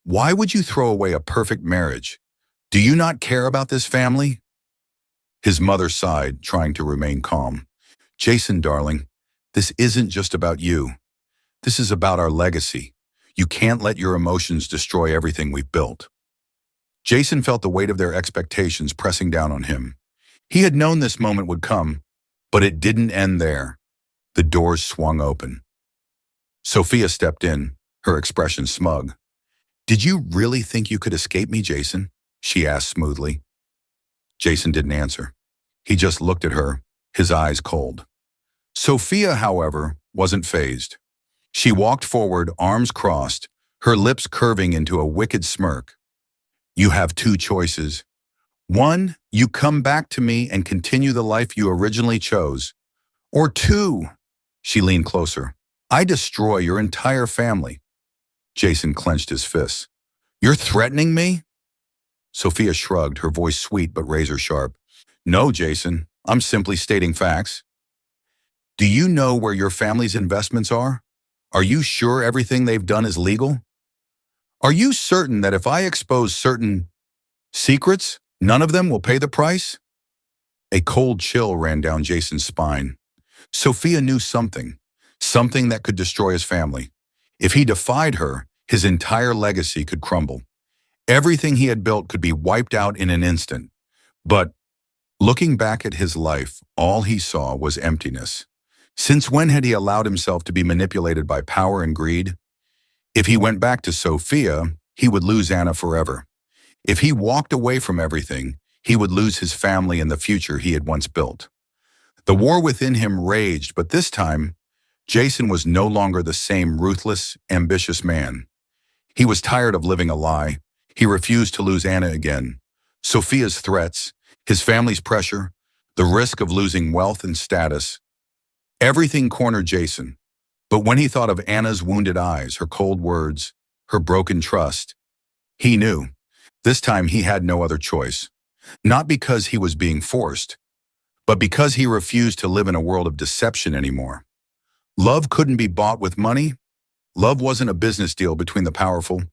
Why would you throw away a perfect marriage? Do you not care about this family?" His mother sighed, trying to remain calm. "Jason, darling, this isn't just about you. This is about our legacy. You can't let your emotions destroy everything we've built." Jason felt the weight of their expectations pressing down on him. He had known this moment would come, but it didn't end there. The doors swung open. Sophia stepped in, her expression smug. "Did you really think you could escape me, Jason?" she asked smoothly. Jason didn't answer. He just looked at her, his eyes cold. Sophia, however, wasn't fazed. She walked forward, arms crossed, her lips curving into a wicked smirk. "You have two choices. One, you come back to me and continue the life you originally chose. Or two," she leaned closer, I destroy your entire family. Jason clenched his fists. You're threatening me? Sophia shrugged, her voice sweet but razor sharp. No, Jason, I'm simply stating facts. Do you know where your family's investments are? Are you sure everything they've done is legal? Are you certain that if I expose certain secrets, none of them will pay the price? A cold chill ran down Jason's spine. Sophia knew something that could destroy his family. If he defied her, his entire legacy could crumble. Everything he had built could be wiped out in an instant. But looking back at his life, all he saw was emptiness. Since when had he allowed himself to be manipulated by power and greed? If he went back to Sophia, he would lose Anna forever. If he walked away from everything, he would lose his family and the future he had once built. The war within him raged, but this time, Jason was no longer the same ruthless, ambitious man. He was tired of living a lie. He refused to lose Anna again. Sophia's threats, his family's pressure, the risk of losing wealth and status. Everything cornered Jason. But when he thought of Anna's wounded eyes, her cold words, her broken trust, he knew. This time he had no other choice. Not because he was being forced, but because he refused to live in a world of deception anymore. Love couldn't be bought with money. Love wasn't a business deal between the powerful.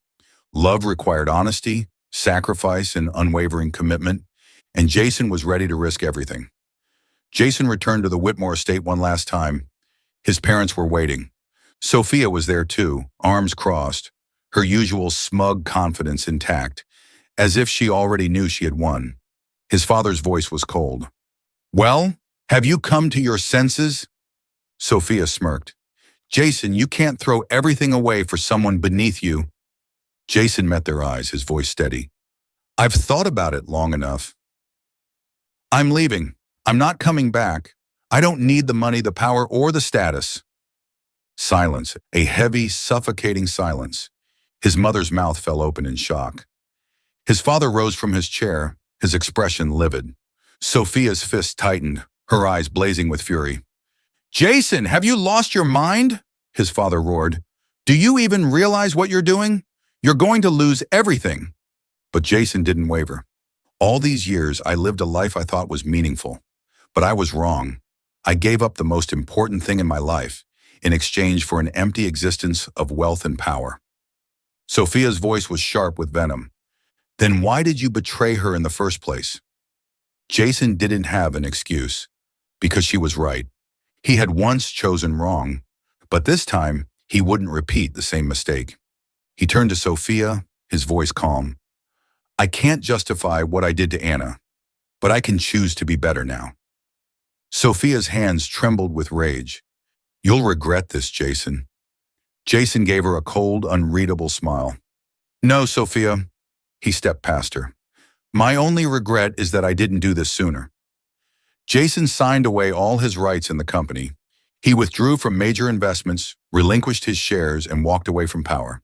Love required honesty, sacrifice, and unwavering commitment, and Jason was ready to risk everything. Jason returned to the Whitmore estate one last time. His parents were waiting. Sophia was there too, arms crossed, her usual smug confidence intact, as if she already knew she had won. His father's voice was cold. Well, have you come to your senses? Sophia smirked. Jason, you can't throw everything away for someone beneath you. Jason met their eyes, his voice steady. I've thought about it long enough. I'm leaving. I'm not coming back. I don't need the money, the power, or the status. Silence, a heavy, suffocating silence. His mother's mouth fell open in shock. His father rose from his chair, his expression livid. Sophia's fists tightened, her eyes blazing with fury. Jason, have you lost your mind? His father roared. Do you even realize what you're doing? You're going to lose everything. But Jason didn't waver. All these years, I lived a life I thought was meaningful. But I was wrong. I gave up the most important thing in my life in exchange for an empty existence of wealth and power. Sophia's voice was sharp with venom. Then why did you betray her in the first place? Jason didn't have an excuse, because she was right. He had once chosen wrong, but this time he wouldn't repeat the same mistake. He turned to Sophia, his voice calm. I can't justify what I did to Anna, but I can choose to be better now. Sophia's hands trembled with rage. You'll regret this, Jason. Jason gave her a cold, unreadable smile. No, Sophia. He stepped past her. My only regret is that I didn't do this sooner. Jason signed away all his rights in the company. He withdrew from major investments, relinquished his shares, and walked away from power.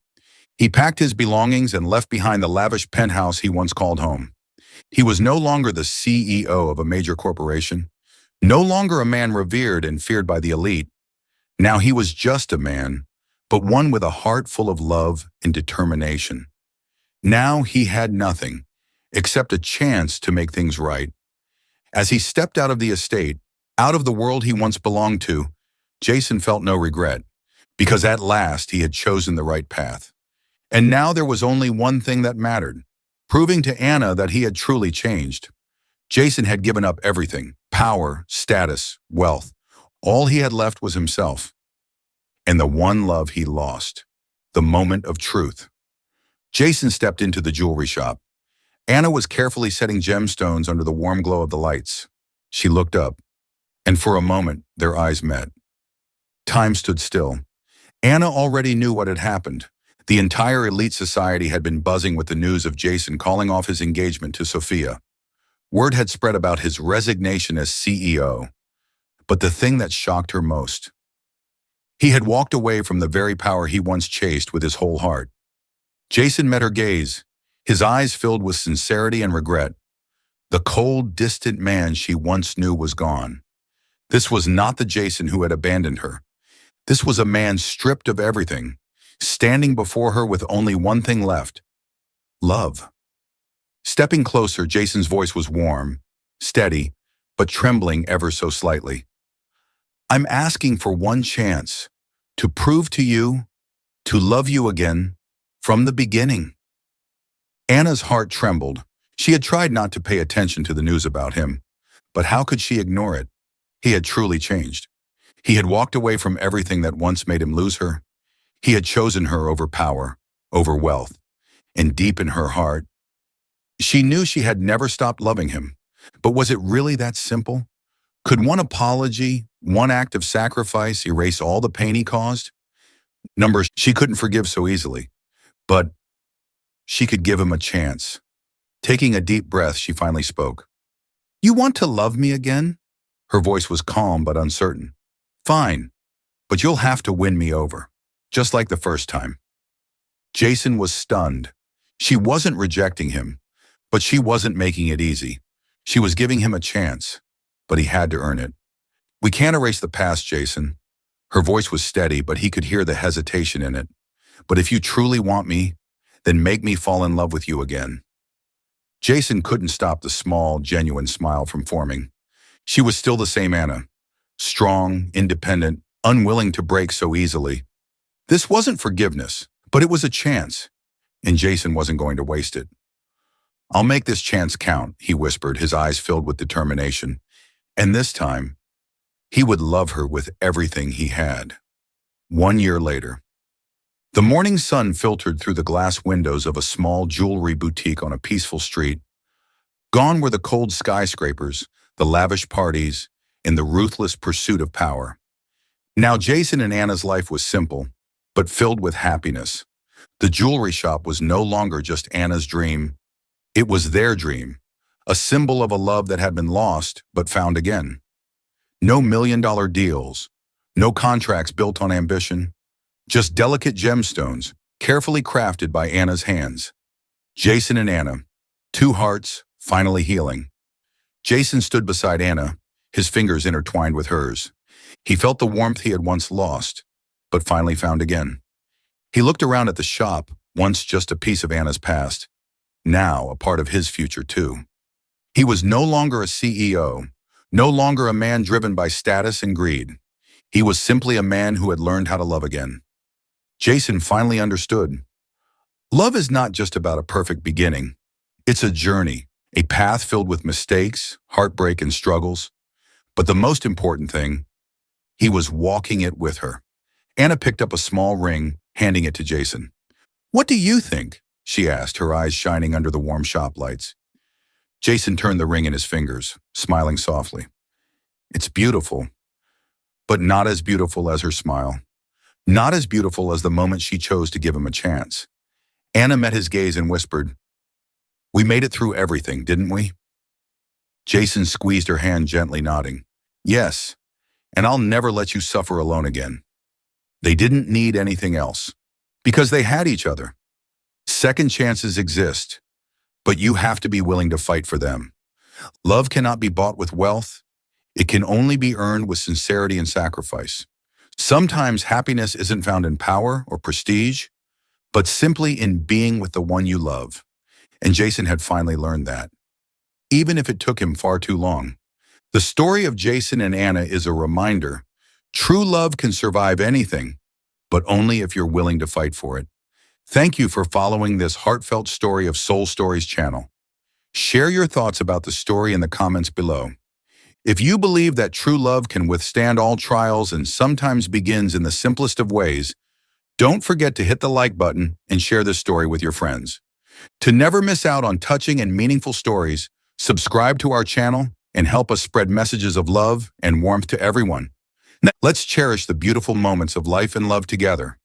He packed his belongings and left behind the lavish penthouse he once called home. He was no longer the CEO of a major corporation, no longer a man revered and feared by the elite. Now he was just a man, but one with a heart full of love and determination. Now he had nothing, except a chance to make things right. As he stepped out of the estate, out of the world he once belonged to, Jason felt no regret, because at last he had chosen the right path. And now there was only one thing that mattered, proving to Anna that he had truly changed. Jason had given up everything, power, status, wealth. All he had left was himself. And the one love he lost, the moment of truth. Jason stepped into the jewelry shop. Anna was carefully setting gemstones under the warm glow of the lights. She looked up, and for a moment, their eyes met. Time stood still. Anna already knew what had happened. The entire elite society had been buzzing with the news of Jason calling off his engagement to Sophia. Word had spread about his resignation as CEO. But the thing that shocked her most, he had walked away from the very power he once chased with his whole heart. Jason met her gaze, his eyes filled with sincerity and regret. The cold, distant man she once knew was gone. This was not the Jason who had abandoned her. This was a man stripped of everything, standing before her with only one thing left: love. Stepping closer, Jason's voice was warm, steady, but trembling ever so slightly. I'm asking for one chance to prove to you, to love you again, from the beginning. Anna's heart trembled. She had tried not to pay attention to the news about him, but how could she ignore it? He had truly changed. He had walked away from everything that once made him lose her. He had chosen her over power, over wealth, and deep in her heart, she knew she had never stopped loving him. But was it really that simple? Could one apology, one act of sacrifice erase all the pain he caused? Numbers she couldn't forgive so easily, but she could give him a chance. Taking a deep breath, she finally spoke. You want to love me again? Her voice was calm but uncertain. Fine, but you'll have to win me over, just like the first time. Jason was stunned. She wasn't rejecting him, but she wasn't making it easy. She was giving him a chance, but he had to earn it. We can't erase the past, Jason. Her voice was steady, but he could hear the hesitation in it. But if you truly want me, then make me fall in love with you again. Jason couldn't stop the small, genuine smile from forming. She was still the same Anna, strong, independent, unwilling to break so easily. This wasn't forgiveness, but it was a chance, and Jason wasn't going to waste it. I'll make this chance count, he whispered, his eyes filled with determination. And this time, he would love her with everything he had. 1 year later. The morning sun filtered through the glass windows of a small jewelry boutique on a peaceful street. Gone were the cold skyscrapers, the lavish parties, and the ruthless pursuit of power. Now Jason and Anna's life was simple, but filled with happiness. The jewelry shop was no longer just Anna's dream. It was their dream, a symbol of a love that had been lost but found again. No million-dollar deals, no contracts built on ambition, just delicate gemstones, carefully crafted by Anna's hands. Jason and Anna, two hearts, finally healing. Jason stood beside Anna, his fingers intertwined with hers. He felt the warmth he had once lost, but finally found again. He looked around at the shop, once just a piece of Anna's past, now a part of his future too. He was no longer a CEO, no longer a man driven by status and greed. He was simply a man who had learned how to love again. Jason finally understood. Love is not just about a perfect beginning. It's a journey, a path filled with mistakes, heartbreak, and struggles. But the most important thing, he was walking it with her. Anna picked up a small ring, handing it to Jason. What do you think? She asked, her eyes shining under the warm shop lights. Jason turned the ring in his fingers, smiling softly. It's beautiful, but not as beautiful as her smile. Not as beautiful as the moment she chose to give him a chance. Anna met his gaze and whispered, We made it through everything, didn't we? Jason squeezed her hand gently, nodding. Yes, and I'll never let you suffer alone again. They didn't need anything else, because they had each other. Second chances exist, but you have to be willing to fight for them. Love cannot be bought with wealth. It can only be earned with sincerity and sacrifice. Sometimes happiness isn't found in power or prestige, but simply in being with the one you love. And Jason had finally learned that, even if it took him far too long. The story of Jason and Anna is a reminder. True love can survive anything, but only if you're willing to fight for it. Thank you for following this heartfelt story of Soul Stories channel. Share your thoughts about the story in the comments below. If you believe that true love can withstand all trials and sometimes begins in the simplest of ways, don't forget to hit the like button and share this story with your friends. To never miss out on touching and meaningful stories, subscribe to our channel and help us spread messages of love and warmth to everyone. Now, let's cherish the beautiful moments of life and love together.